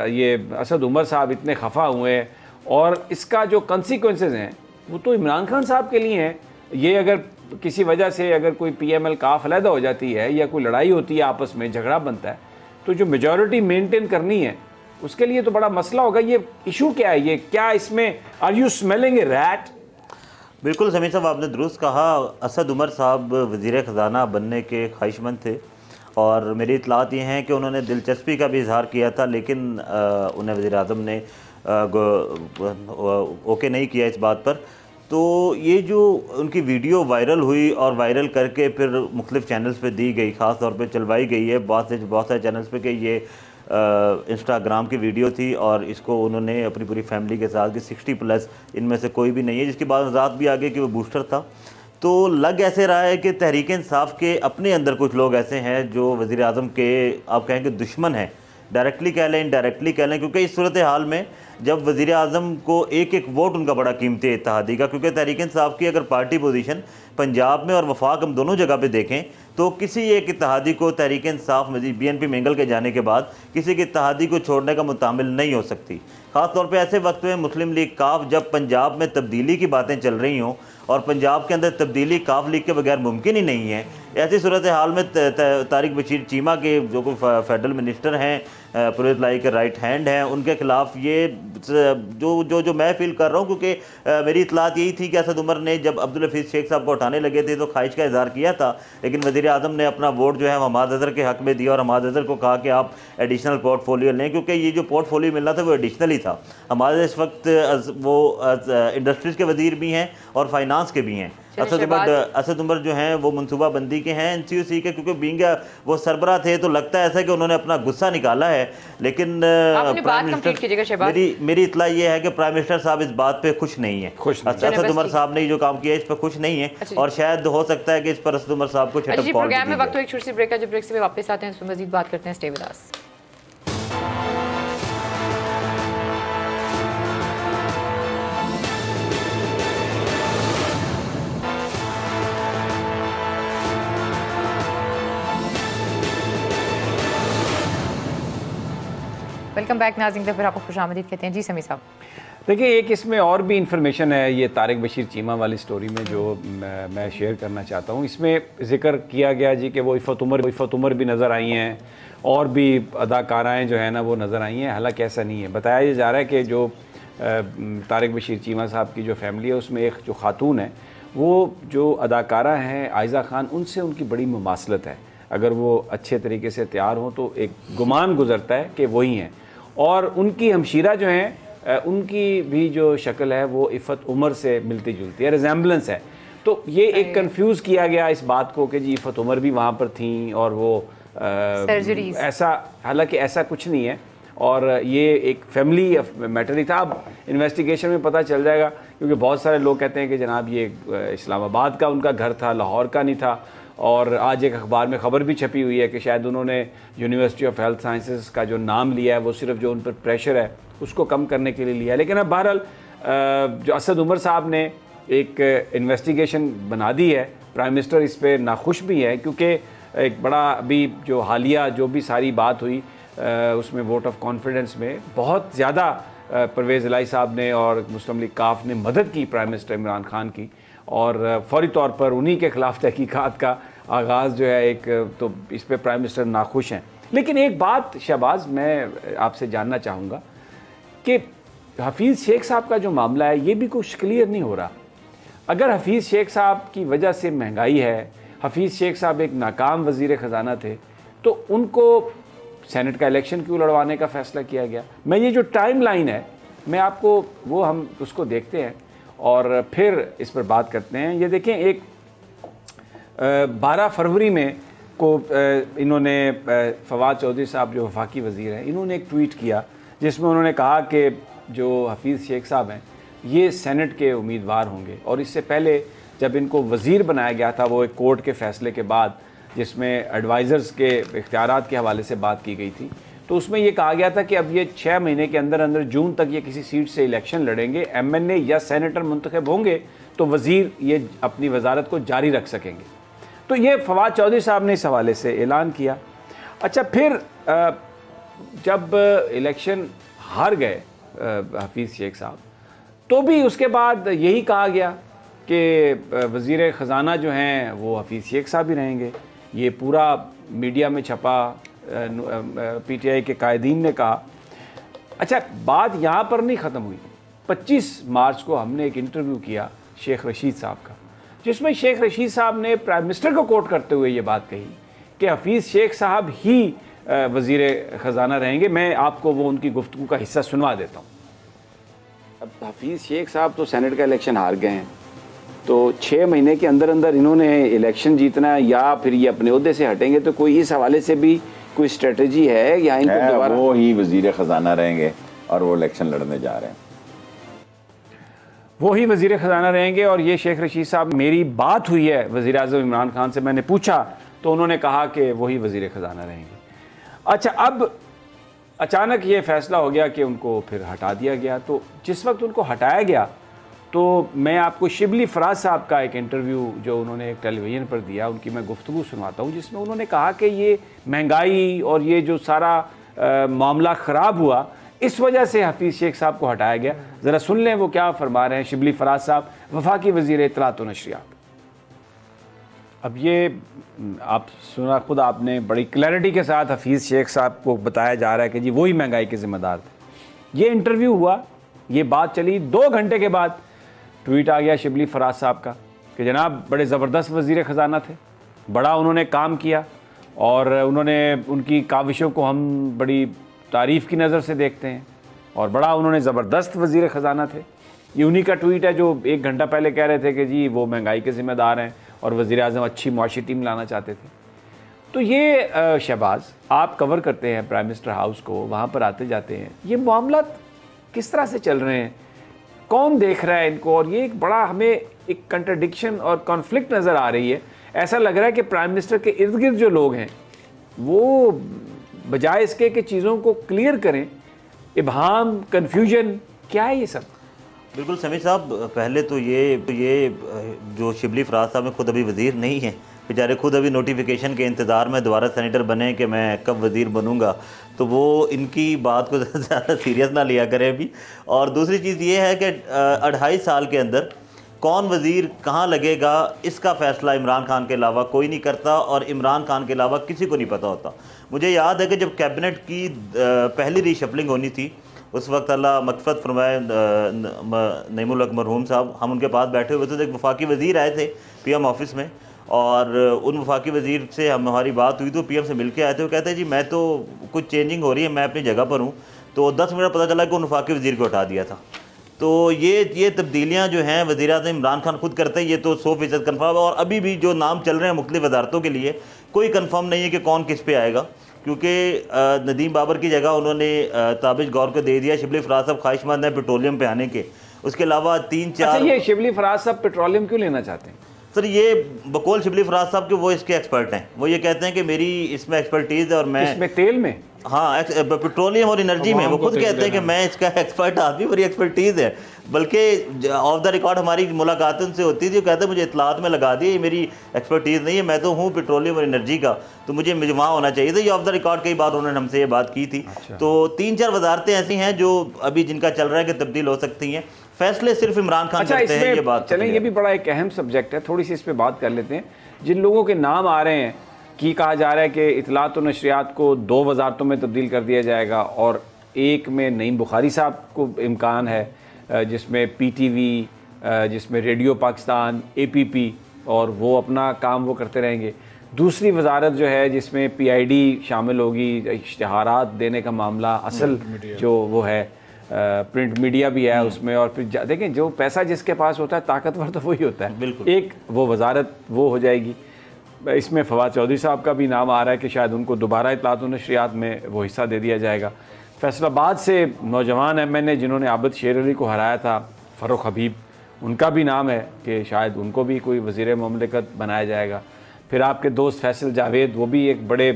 ये असद उमर साहब इतने खफा हुए हैं, और इसका जो कंसिक्वेंसेस हैं वो तो इमरान खान साहब के लिए हैं। ये अगर किसी वजह से अगर कोई PML काफ अलहदा हो जाती है या कोई लड़ाई होती है, आपस में झगड़ा बनता है, तो जो मेजॉरिटी मेंटेन करनी है उसके लिए तो बड़ा मसला होगा। ये इशू क्या है, ये क्या इसमें are you smelling a rat? बिल्कुल समीर साहब, आपने दुरुस्त कहा। असद उमर साहब वज़ीर ख़जाना बनने के ख्वाहिशमंद थे और मेरी इतलात ये हैं कि उन्होंने दिलचस्पी का भी इजहार किया था, लेकिन उन्हें वज़ीर आज़म ने ओके नहीं किया इस बात पर। तो ये जो उनकी वीडियो वायरल हुई और वायरल करके फिर मुख्तलिफ चैनल्स पे दी गई, ख़ास तौर पे चलवाई गई है बहुत सारे चैनल्स पे कि ये इंस्टाग्राम की वीडियो थी और इसको उन्होंने अपनी पूरी फैमिली के साथ, कि 60+ इनमें से कोई भी नहीं है, जिसके बाद वजाहत भी आ गई कि वो बूस्टर था। तो लग ऐसे रहा है कि तहरीक इंसाफ के अपने अंदर कुछ लोग ऐसे हैं जो वज़ीर आज़म के आप कहेंगे दुश्मन हैं, डायरेक्टली कह लें इनडायरेक्टली कह लें, क्योंकि इस सूरत हाल में जब वज़ीर आज़म को एक एक वोट उनका बड़ा कीमती है इत्तेहादी का, क्योंकि तहरीक इंसाफ की अगर पार्टी पोजीशन पंजाब में और वफाक हम दोनों जगह पे देखें तो किसी एक इत्तेहादी को तहरीक इंसाफ मजीद BNP मेंगल के जाने के बाद किसी के इत्तेहादी को छोड़ने का मुतामिल नहीं हो सकती। ख़ास तौर पे ऐसे वक्त में मुस्लिम लीग काफ जब पंजाब में तब्दीली की बातें चल रही हों और पंजाब के अंदर तब्दीली काफ लीग के बगैर मुमकिन ही नहीं है, ऐसी सूरत हाल में तारिक बशीर चीमा के जो फेडरल मिनिस्टर हैं, परवेज़ इलाही के राइट हैंड हैं, उनके खिलाफ ये जो मैं फील कर रहा हूँ, क्योंकि मेरी इतलात यही थी कि असद उमर ने जब अब्दुल हफीज़ शेख साहब को उठाने लगे थे तो ख्वाहिश का इजहार किया था, लेकिन वज़ीर आज़म ने अपना वोट जो है हमाद अज़हर के हक़ में दिया और हमाद अज़हर को कहा कि आप एडिशनल पोर्टफोलियो लें, क्योंकि ये जो पोर्टफोलियो मिलना था वो एडिशनल ही था। हमारे इस वक्त वो इंडस्ट्रीज़ के वज़ीर भी हैं और फाइनेंस के भी हैं। असद उमर जो हैं वो मनसूबाबंदी के हैं NCUC के, क्योंकि बींग वो सरबरा थे तो लगता है ऐसा कि उन्होंने अपना गुस्सा निकाला है, लेकिन प्राइम मिनिस्टर, मेरी इतला ये है कि प्राइम मिनिस्टर साहब इस बात पे खुश नहीं है। असद उमर साहब ने जो काम किया इस पर खुश नहीं है और शायद हो सकता है कि इस पर असद उमर साहब को छटक पॉइंट प्रोग्राम में वक्त एक छोटी सी ब्रेक है, जब ब्रेक से वापस आते हैं मजीद बात करते हैं। Stay with us. Welcome back नाज़रीन, तो फिर आपको खुशामदीद कहते हैं। जी समी साहब, देखिए एक इसमें और भी इंफॉर्मेशन है ये तारिक बशीर चीमा वाली स्टोरी में जो मैं शेयर करना चाहता हूँ। इसमें जिक्र किया गया जी कि वो इफ़त उमर भी नज़र आई हैं और भी अदाकाराएँ जो है ना वो नज़र आई हैं। हालांकि ऐसा नहीं है, बताया जा रहा है कि जो तारिक बशीर चीमा साहब की जो फैमिली है उसमें एक जो खातून है वो जो अदाकारा हैं आयज़ा खान, उनसे उनकी बड़ी मुमासलत है। अगर वो अच्छे तरीके से तैयार हों तो एक गुमान गुजरता है कि वही हैं। और उनकी हमशीरा जो हैं उनकी भी जो शक्ल है वो इफ़त उमर से मिलती जुलती है, रिजेम्बलेंस है। तो ये एक कंफ्यूज किया गया इस बात को कि जी इफ़त उमर भी वहाँ पर थी और वो सर्जरीज, ऐसा, हालांकि ऐसा कुछ नहीं है और ये एक फैमिली मैटर ही था। अब इन्वेस्टिगेशन में पता चल जाएगा, क्योंकि बहुत सारे लोग कहते हैं कि जनाब ये इस्लामाबाद का उनका घर था, लाहौर का नहीं था। और आज एक अखबार में ख़बर भी छपी हुई है कि शायद उन्होंने यूनिवर्सिटी ऑफ हेल्थ साइंसेस का जो नाम लिया है वो सिर्फ जो उन पर प्रेशर है उसको कम करने के लिए लिया है। लेकिन अब बहरहाल जो असद उमर साहब ने एक इन्वेस्टिगेशन बना दी है, प्राइम मिनिस्टर इस पर नाखुश भी है, क्योंकि एक बड़ा अभी जो हालिया जो भी सारी बात हुई उसमें वोट ऑफ कॉन्फिडेंस में बहुत ज़्यादा परवेज़ इलाही साहब ने और मुस्लिम लीग काफ ने मदद की प्राइम मिनिस्टर इमरान खान की, और फौरी तौर पर उन्हीं के ख़िलाफ़ तहकीकात का आगाज़ जो है एक, तो इस पर प्राइम मिनिस्टर नाखुश हैं। लेकिन एक बात शहबाज मैं आपसे जानना चाहूँगा कि हफीज़ शेख साहब का जो मामला है ये भी कुछ क्लियर नहीं हो रहा। अगर हफीज़ शेख साहब की वजह से महंगाई है, हफीज़ शेख साहब एक नाकाम वज़ीर ख़जाना थे, तो उनको सेनेट का इलेक्शन क्यों लड़वाने का फ़ैसला किया गया? मैं ये जो टाइम लाइन है मैं आपको वो हम उसको देखते हैं और फिर इस पर बात करते हैं। ये देखें, एक 12 फरवरी में को इन्होंने फवाद चौधरी साहब जो वफाकी वज़ीर हैं, इन्होंने एक ट्वीट किया जिसमें उन्होंने कहा कि जो हफीज़ शेख साहब हैं ये सेनेट के उम्मीदवार होंगे। और इससे पहले जब इनको वज़ीर बनाया गया था वो एक कोर्ट के फ़ैसले के बाद, जिसमें एडवाइज़र्स के इख्तियारात के हवाले से बात की गई थी, तो उसमें ये कहा गया था कि अब ये 6 महीने के अंदर अंदर जून तक ये किसी सीट से इलेक्शन लड़ेंगे, MNA या सेनेटर मुंतखब होंगे तो वज़ीर ये अपनी वजारत को जारी रख सकेंगे। तो ये फवाद चौधरी साहब ने इस हवाले से ऐलान किया। अच्छा, फिर जब इलेक्शन हार गए हफीज़ शेख साहब, तो भी उसके बाद यही कहा गया कि वज़ीर ख़जाना जो हैं वो हफीज़ शेख साहब ही रहेंगे। ये पूरा मीडिया में छपा, PTI के कायदीन ने कहा। अच्छा, बात यहाँ पर नहीं ख़त्म हुई। 25 मार्च को हमने एक इंटरव्यू किया शेख रशीद साहब का, जिसमें शेख रशीद साहब ने प्राइम मिनिस्टर को कोट करते हुए ये बात कही कि हफीज़ शेख साहब ही वज़ीर ख़जाना रहेंगे। मैं आपको वो उनकी गुफ्तगू का हिस्सा सुनवा देता हूँ। अब हफीज़ शेख साहब तो सेनेट का इलेक्शन हार गए हैं, तो 6 महीने के अंदर अंदर इन्होंने इलेक्शन जीतना है या फिर ये अपने ओहदे से हटेंगे, तो कोई इस हवाले से भी कोई स्ट्रेटजी है या इनको दोबारा वो ही वज़ीर ख़जाना रहेंगे और वो इलेक्शन लड़ने जा रहे हैं? वो ही वज़ीर ख़जाना रहेंगे। और ये शेख रशीद साहब, मेरी बात हुई है वज़ीर आज़म इमरान खान से, मैंने पूछा तो उन्होंने कहा कि वही वज़ीर ख़जाना रहेंगे। अच्छा, अब अचानक ये फ़ैसला हो गया कि उनको फिर हटा दिया गया। तो जिस वक्त उनको हटाया गया तो मैं आपको शिबली फराज साहब का एक इंटरव्यू जो उन्होंने एक टेलीविज़न पर दिया, उनकी मैं गुफ्तगू सुनवाता हूँ, जिसमें उन्होंने कहा कि ये महंगाई और ये जो सारा मामला ख़राब हुआ, इस वजह से हफीज़ शेख साहब को हटाया गया। ज़रा सुन लें वो क्या फरमा रहे हैं शिबली फराज साहब, वफाकी वज़ीर इत्तलात व नशरियात। अब ये आप सुना खुद आपने, बड़ी क्लैरिटी के साथ हफीज़ शेख साहब को बताया जा रहा है कि जी वही महंगाई के ज़िम्मेदार थे। ये इंटरव्यू हुआ, ये बात चली, 2 घंटे के बाद ट्वीट आ गया शिबली फराज साहब का कि जनाब बड़े ज़बरदस्त वज़ीर ख़जाना थे, बड़ा उन्होंने काम किया और उन्होंने उनकी काविशों को हम बड़ी तारीफ़ की नज़र से देखते हैं और बड़ा उन्होंने ज़बरदस्त वज़ीर ख़जाना थे। ये उन्हीं का ट्वीट है जो 1 घंटा पहले कह रहे थे कि जी वो महंगाई के ज़िम्मेदार हैं और वज़ीर आज़म अच्छी मुआशी टीम लाना चाहते थे। तो ये शहबाज, आप कवर करते हैं प्राइम मिनिस्टर हाउस को, वहाँ पर आते जाते हैं, ये मामला किस तरह से चल रहे हैं, कौन देख रहा है इनको? और ये एक बड़ा हमें एक कंट्रडिक्शन और कॉन्फ्लिक्ट नज़र आ रही है। ऐसा लग रहा है कि प्राइम मिनिस्टर के इर्द गिर्द जो लोग हैं वो बजाय इसके कि चीज़ों को क्लियर करें, इबहाम, कन्फ्यूजन, क्या है ये सब? बिल्कुल समीर साहब, पहले तो ये जो शिबली फराज साहब में खुद अभी वज़ीर नहीं है, बेचारे खुद अभी नोटिफिकेशन के इंतज़ार में दोबारा सेनेटर बने कि मैं कब वज़ीर बनूंगा, तो वो इनकी बात को ज़्यादा सीरियस ना लिया करें अभी। और दूसरी चीज़ ये है कि 2.5 साल के अंदर कौन वज़ीर कहाँ लगेगा इसका फ़ैसला इमरान खान के अलावा कोई नहीं करता, और इमरान खान के अलावा किसी को नहीं पता होता। मुझे याद है कि जब कैबिनेट की पहली रीशफलिंग होनी थी, उस वक्त अल्लाह मग़फ़िरत फरमाए नईमुल हक मरहूम साहब, हम उनके पास बैठे हुए थे, तो एक वफाकी वज़ीर आए थे पीएम ऑफिस में, और उन वफाकी वज़ीर से हमारी बात हुई तो पीएम से मिल के आए थे। वो कहते हैं जी मैं तो कुछ चेंजिंग हो रही है, मैं अपनी जगह पर हूँ। तो 10 मिनट पता चला कि उन वफाकी वज़ीर को हटा दिया था। तो ये तब्दीलियाँ जो हैं वज़ीर-ए-आज़म इमरान खान खुद करते हैं, ये तो 100% कन्फर्म है। और अभी भी जो नाम चल रहे हैं मुख्तलिफ़ वज़ारतों के लिए, कोई कन्फर्म नहीं है कि कौन किस पे आएगा, क्योंकि नदीम बाबर की जगह उन्होंने ताबिश गौर को दे दिया। शिबली फराज साहब ख्वाहिशमंद हैं पेट्रोलियम पे आने के, उसके अलावा 3-4। अच्छा, ये शिबली फराज साहब पेट्रोलियम क्यों लेना चाहते हैं? सर ये बकौल शिबली फराज साहब के वो इसके एक्सपर्ट हैं, वो ये कहते हैं कि मेरी इसमें एक्सपर्टीज़ है और मैं इसमें तेल में, हाँ पेट्रोलियम और एनर्जी में, वो खुद कहते हैं कि मैं इसका एक्सपर्ट आदमी, मेरी एक्सपर्टीज़ है। बल्कि ऑफ द रिकॉर्ड हमारी मुलाकात उनसे होती थी, वो कहते हैं मुझे इतलात में लगा दिए, ये मेरी एक्सपर्टीज़ नहीं है, मैं तो हूँ पेट्रोलियम और एनर्जी का, तो मुझे वहाँ होना चाहिए था। ये ऑफ द रिकॉर्ड कई बार उन्होंने हमसे ये बात की थी। अच्छा। तो 3-4 वजारतें ऐसी हैं जो अभी जिनका चल रहा है कि तब्दील हो सकती हैं, फैसले सिर्फ इमरान खान करते हैं। ये बात चलें, ये भी बड़ा एक अहम सब्जेक्ट है, थोड़ी सी इस पर बात कर लेते हैं। जिन लोगों के नाम आ रहे हैं कि कहा जा रहा है कि इतलात और नशरियात को 2 वजारतों में तब्दील कर दिया जाएगा, और एक में नईम बुखारी साहब को इम्कान है, जिसमें PTV, जिसमें रेडियो पाकिस्तान, APP, और वो अपना काम वो करते रहेंगे। दूसरी वजारत जो है जिसमें PID शामिल होगी, इश्तिहारात देने का मामला, असल जो वो है प्रिंट मीडिया भी है उसमें। और फिर देखें, जो पैसा जिसके पास होता है ताकतवर तो वही होता है, बिल्कुल। एक वो वजारत वो हो जाएगी। इसमें फवाद चौधरी साहब का भी नाम आ रहा है कि शायद उनको दोबारा इतलात और नशरियात में वो हिस्सा दे दिया जाएगा। फैसलाबाद से नौजवान MNA जिन्होंने आबिद शेर अली को हराया था, फ़ारूक हबीब, उनका भी नाम है कि शायद उनको भी कोई वज़ीर मुमलिकत बनाया जाएगा। फिर आपके दोस्त फैसल जावेद, वो भी एक बड़े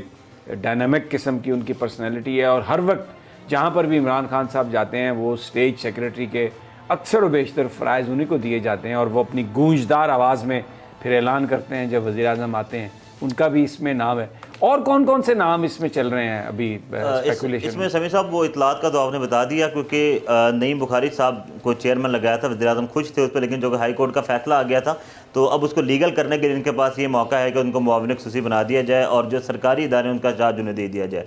डायनामिक किस्म की उनकी पर्सनैलिटी है, और हर वक्त जहाँ पर भी इमरान खान साहब जाते हैं वो स्टेज सेक्रेटरी के अक्सर व बेशतर फ़राइज़ उन्हीं को दिए जाते हैं, और वो अपनी गूंजदार आवाज़ में फिर ऐलान करते हैं जब वज़ीर-ए-आज़म आते हैं। उनका भी इसमें नाम है। और कौन कौन से नाम इसमें चल रहे हैं अभी स्पेकुलेशन? इसमें समीर साहब वो इतलात का तो आपने बता दिया, क्योंकि नईम बुखारी साहब को चेयरमैन लगाया था, वज़ीर-ए-आज़म खुश थे उस पर, लेकिन जो हाई कोर्ट का फैसला आ गया था, तो अब उसको लीगल करने के लिए इनके पास ये मौका है कि उनको मुआविन ख़ुसूसी बना दिया जाए, और जो सरकारी इदारे उनका चार्ज उन्हें दे दिया जाए।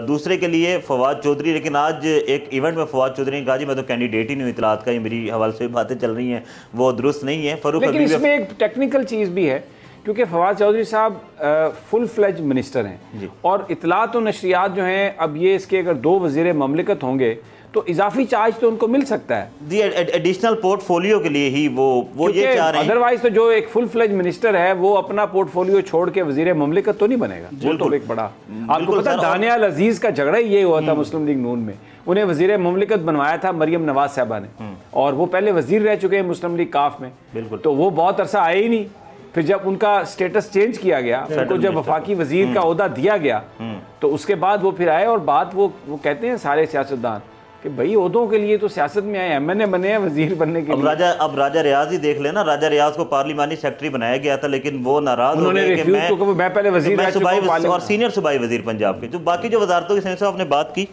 दूसरे के लिए फवाद चौधरी, लेकिन आज एक इवेंट में फवाद चौधरी ने कहा जी मैं तो कैंडिडेट ही नहीं हूँ इतलात का, ये मेरी हवाले से बातें चल रही हैं, वो दुरुस्त नहीं है। फ़ारूक लेकिन इसमें एक टेक्निकल चीज़ भी है, क्योंकि फवाद चौधरी साहब फुल फ्लेज मिनिस्टर हैं, और इतलात और नशरियात जो हैं, अब ये इसके अगर 2 वज़ीर ममलिकत होंगे तो इजाफी चार्ज तो उनको मिल सकता है, जी एडिशनल पोर्टफोलियो के लिए ही वो ये चाह रहे हैं। अदरवाइज तो जो एक फुल फ्लेज मिनिस्टर है वो अपना पोर्टफोलियो छोड़ के वज़ीर ममलिकत तो नहीं बनेगा। वो तो एक बड़ा, आपको पता है दानियाल अजीज का झगड़ा ही ये हुआ था मुस्लिम लीग नून में, उन्हें वज़ीर ममलिकत बनवाया था मरियम नवाज साहबा ने, और वो पहले वज़ीर रह चुके हैं मुस्लिम लीग काफ में, तो वो बहुत अरसा आए ही नहीं। फिर जब उनका स्टेटस चेंज किया गया, उनको जब वफाकी वजीर का ओहदा दिया गया, तो उसके बाद वो फिर आए, और बात वो कहते हैं सारे सियासतदान कि भाई ओहदों के लिए तो सियासत में आए, MNA बने हैं वजीर बनने के लिए। अब राजा रियाज ही देख लेना, राजा रियाज को पार्लिमानी सेक्रेटरी बनाया गया था, लेकिन वो नाराज हो गए कि मैं पहले वजीर और सीनियर सूबाई वजीर पंजाब के। जो बाकी जो वजारतों की सेंस आपने बात की,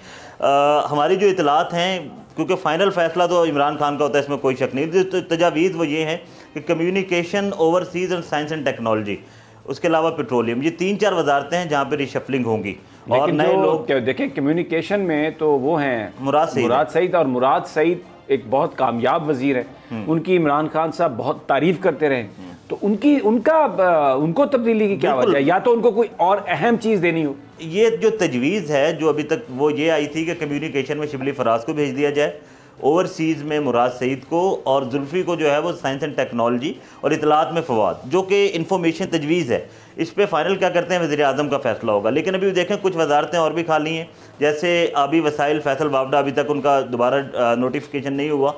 हमारी जो इतलात हैं, क्योंकि फाइनल फैसला तो इमरान खान का होता है, इसमें कोई शक नहीं। तो तजावीज़ वो ये हैं कि communication, overseas and science and technology, उसके अलावा पेट्रोलियम, ये 3-4 वजारतें हैं जहाँ पर रिशफलिंग होंगी। और नए लोग देखें कम्युनिकेशन में तो वो हैं मुराद सईद, और मुराद सईद एक बहुत कामयाब वजीर है, उनकी इमरान खान साहब बहुत तारीफ करते रहे, तो उनको तब्दीली की क्या वजह है? या तो उनको कोई और अहम चीज़ देनी हो। ये जो तजवीज़ है जो अभी तक वो ये आई थी कि कम्युनिकेशन में शिबली फराज को भेज दिया जाए, ओवरसीज़ में मुराद सईद को, और जुल्फ़ी को जो है वो साइंस एंड टेक्नोलॉजी, और इतलात में फवाद, जो कि इंफॉर्मेशन तजवीज़ है। इस पे फाइनल क्या करते हैं वज़ीर-ए-आज़म का फैसला होगा। लेकिन अभी देखें कुछ वजारतें और भी खाली हैं, जैसे आबी वसाइल फैसल वावडा, अभी तक उनका दोबारा नोटिफिकेशन नहीं हुआ,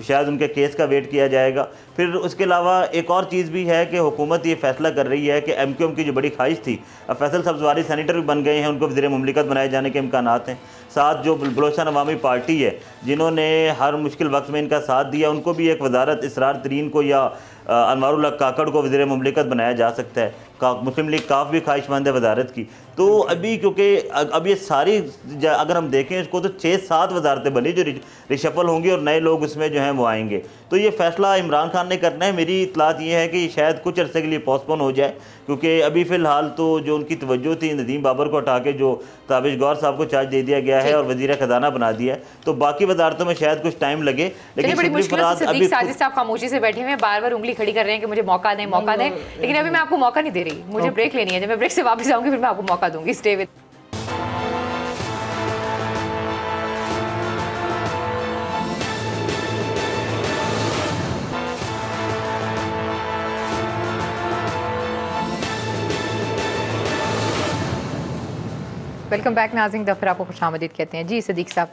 शायद उनके केस का वेट किया जाएगा। फिर उसके अलावा एक और चीज़ भी है कि हुकूमत ये फैसला कर रही है कि MQM की जो बड़ी ख्वाहिश थी, अब फैसल सब्ज़वारी सेनेटर भी बन गए हैं, उनको वज़ीर मुमलिकत बनाए जाने के इम्कानात हैं। साथ जो बलोचिस्तान अवामी पार्टी है जिन्होंने हर मुश्किल वक्त में इनका साथ दिया, उनको भी एक वजारत इसरार तरीन को या अनवारुल हक काकड़ को वज़ीर मुमलिकत बनाया जा सकता है। मुस्लिम लीग काफ भी ख्वाहिशमंद है वजारत की। तो अभी क्योंकि अब ये सारी अगर हम देखें इसको तो 6-7 वजारतें बनी जो रिशफल होंगी और नए लोग उसमें जो हैं वो आएंगे। तो ये फैसला इमरान खान ने करना है। मेरी इतलात ये है कि शायद कुछ अरसे के लिए पोस्टपोन हो जाए, क्योंकि अभी फ़िलहाल तो जो उनकी तवज्जो थी नदीम बाबर को हटा के जो ताबिश गौर साहब को चार्ज दे दिया गया है और वज़ीर ख़जाना बना दिया है, तो बाकी वजारतों में शायद कुछ टाइम लगे। लेकिन सदीक साजिद साहब खामोशी से बैठे हुए हैं, बार बार उंगली खड़ी कर रहे हैं कि मुझे मौका दें मौका दें, लेकिन अभी मैं आपको मौका नहीं दे रही, मुझे ब्रेक लेनी है। जब मैं ब्रेक से वापस आऊंगी फिर मैं आपको मौका दूंगी। स्टे विद वेलकम बैक नाज़रीन, दफ़र आपको खुशामदीद कहते हैं। जी सदीक साहब,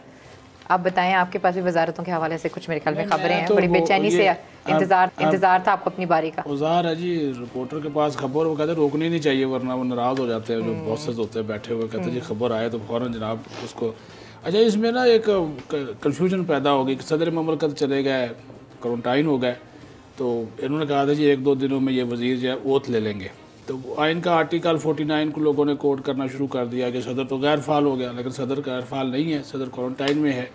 आप बताएं, आपके पास भी वजारतों के हवाले से कुछ मेरे ख्याल में खबरें हैं, तो बड़ी बेचैनी से इंतजार था आपको अपनी बारी का। औजार है जी, रिपोर्टर के पास खबर, वो कहते रोकनी नहीं चाहिए वरना वो नाराज़ हो जाते हैं, जो बॉसेस होते हैं बैठे हुए, कहते जी खबर आए तो फ़ौरन जनाब उसको। अच्छा, इसमें ना एक कन्फ्यूजन पैदा हो गई कि सदर ममलकत चले गए, क्वारंटाइन हो गए, तो इन्होंने कहा था जी 1-2 दिनों में ये वज़ीर जो है ओथ ले लेंगे। तो आइन का आर्टिकल 49 को लोगों ने कोट करना शुरू कर दिया कि सदर तो गैर फाल हो गया, लेकिन सदर गैर फाल नहीं है, सदर क्वारंटाइन में है।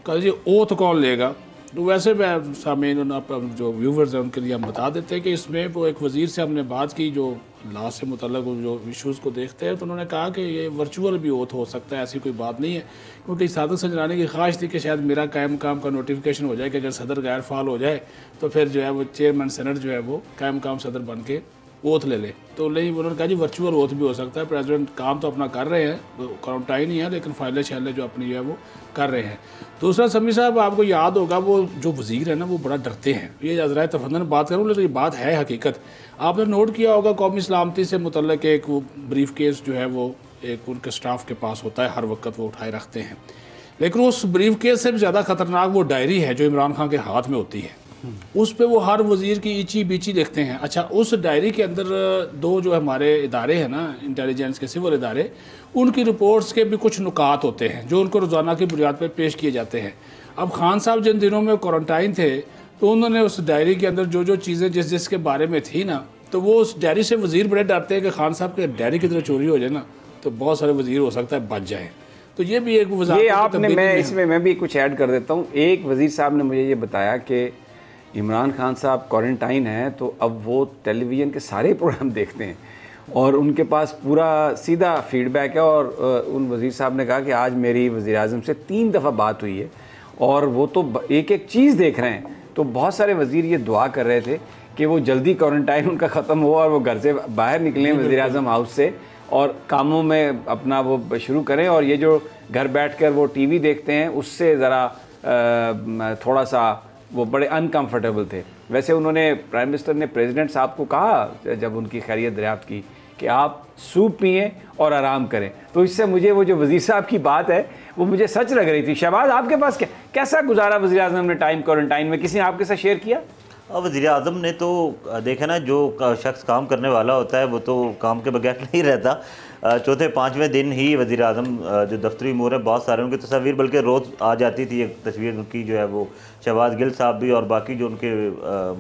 कहा जी ओथ कौन लेगा? तो वैसे मैं सामीन आप जो व्यूवर्स हैं उनके लिए हम बता देते हैं कि इसमें वो एक वज़ीर से हमने बात की जो लॉ से मुतल्लिक़ जो इशूज़ को देखते हैं, तो उन्होंने कहा कि ये वर्चुअल भी ओथ हो सकता है, ऐसी कोई बात नहीं है, क्योंकि सादक सजरानी की ख्वाहिश थी कि शायद मेरा कायम काम का नोटिफिकेशन हो जाए कि अगर सदर गैर फाल हो जाए तो फिर जो है वो चेयरमैन सेनेट जो है वो कायम काम सदर बन के ओथ ले ले। तो नहीं, उन्होंने कहा जी वर्चुअल ओथ भी हो सकता है, प्रेसिडेंट काम तो अपना कर रहे हैं, क्वारंटाइन ही है, लेकिन फाइलें शैलें जो अपनी जो है वो कर रहे हैं। दूसरा समी साहब, आपको याद होगा वो जो वज़ीर है ना वो बड़ा डरते हैं, ये अज़राए तफन्नुन बात करूँ लेकिन ये बात है हकीकत। आपने नोट किया होगा कौमी सलामती से मुतल्लिक़ एक वो ब्रीफ केस जो है वो एक उनके स्टाफ के पास होता है, हर वक्त वो उठाए रखते हैं, लेकिन उस ब्रीफ केस से भी ज़्यादा ख़तरनाक वो डायरी है जो इमरान खान के हाथ में होती है। उस पे वो हर वज़ीर की ईची बीची लिखते हैं। अच्छा, उस डायरी के अंदर 2 जो हमारे इदारे हैं ना इंटेलिजेंस के सिविल इदारे, उनकी रिपोर्ट्स के भी कुछ नुकात होते हैं जो उनको रोज़ाना की बुनियाद पर पेश किए जाते हैं। अब खान साहब जिन दिनों में क्वारंटाइन थे तो उन्होंने उस डायरी के अंदर जो चीज़ें जिसके बारे में थी ना, तो वो उस डायरी से वज़ीर बड़े डरते हैं कि खान साहब के डायरी की तरह चोरी हो जाए ना तो बहुत सारे वज़ीर हो सकता है बच जाए। तो ये भी एक वज़ारत ये आपने, मैं इसमें मैं भी कुछ ऐड कर देता हूँ। एक वज़ीर साहब ने मुझे ये बताया कि इमरान खान साहब क्वारंटाइन हैं तो अब वो टेलीविज़न के सारे प्रोग्राम देखते हैं और उनके पास पूरा सीधा फीडबैक है। और उन वज़ीर साहब ने कहा कि आज मेरी वज़ीर-ए-आज़म से 3 दफ़ा बात हुई है और वो तो एक एक चीज़ देख रहे हैं। तो बहुत सारे वज़ीर ये दुआ कर रहे थे कि वो जल्दी क्वारंटाइन उनका ख़त्म हो और वो घर से बाहर निकलें वज़ीर-ए-आज़म हाउस से और कामों में अपना वो शुरू करें। और ये जो घर बैठ कर वो TV देखते हैं उससे ज़रा थोड़ा सा वो बड़े अनकंफर्टेबल थे। वैसे उन्होंने प्राइम मिनिस्टर ने प्रेसिडेंट साहब को कहा जब उनकी खैरियत दरियाफ्त की कि आप सूप पिएं और आराम करें। तो इससे मुझे वो जो वज़ीर साहब की बात है वो मुझे सच लग रही थी। शहबाज, आपके पास कैसा गुजारा वज़ीर आज़म ने टाइम क्वारंटाइन में? किसी ने आपके साथ शेयर किया? वज़ीर आज़म ने तो देखा ना, जो शख्स काम करने वाला होता है वो तो काम के बगैर नहीं रहता। चौथे 5वें दिन ही वज़ीर आज़म जो दफ्तरी उमूर है बहुत सारे उनकी तस्वीर बल्कि रोज़ आ जाती थी। एक तस्वीर उनकी जो है वो शहबाज गिल साहब भी और बाकी जो उनके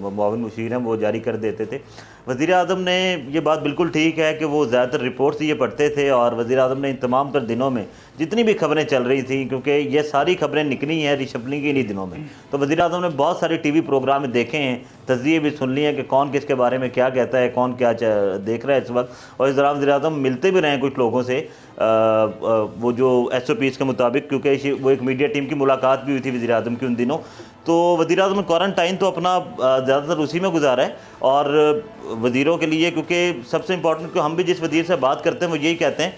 मुआविन मुशीर हैं वो जारी कर देते थे। वज़ीर आज़म ने ये बात बिल्कुल ठीक है कि वो ज़्यादातर रिपोर्ट्स ये पढ़ते थे और वज़ीर आज़म ने इन तमाम तर दिनों में जितनी भी खबरें चल रही थी, क्योंकि ये सारी खबरें निकली हैं रिशफलिंग की इन्हीं दिनों में, तो वज़ीर आज़म ने बहुत सारे TV प्रोग्राम देखे हैं, तज़किये भी सुन लिए हैं कि कौन किसके बारे में क्या कहता है, कौन क्या देख रहा है इस वक्त। और इस दौरान वज़ीर आज़म मिलते भी रहे हैं कुछ लोगों से, वो जो SOPs के मुताबिक, क्योंकि वो एक मीडिया टीम की मुलाकात भी हुई थी वज़ीर आज़म की उन दिनों। तो वज़ीर आज़म क्वारंटाइन तो अपना ज़्यादातर उसी में गुजारा है। और वज़ीरों के लिए, क्योंकि सबसे इम्पोर्टेंट कि हम भी जिस वज़ीर से बात करते हैं वो यही कहते हैं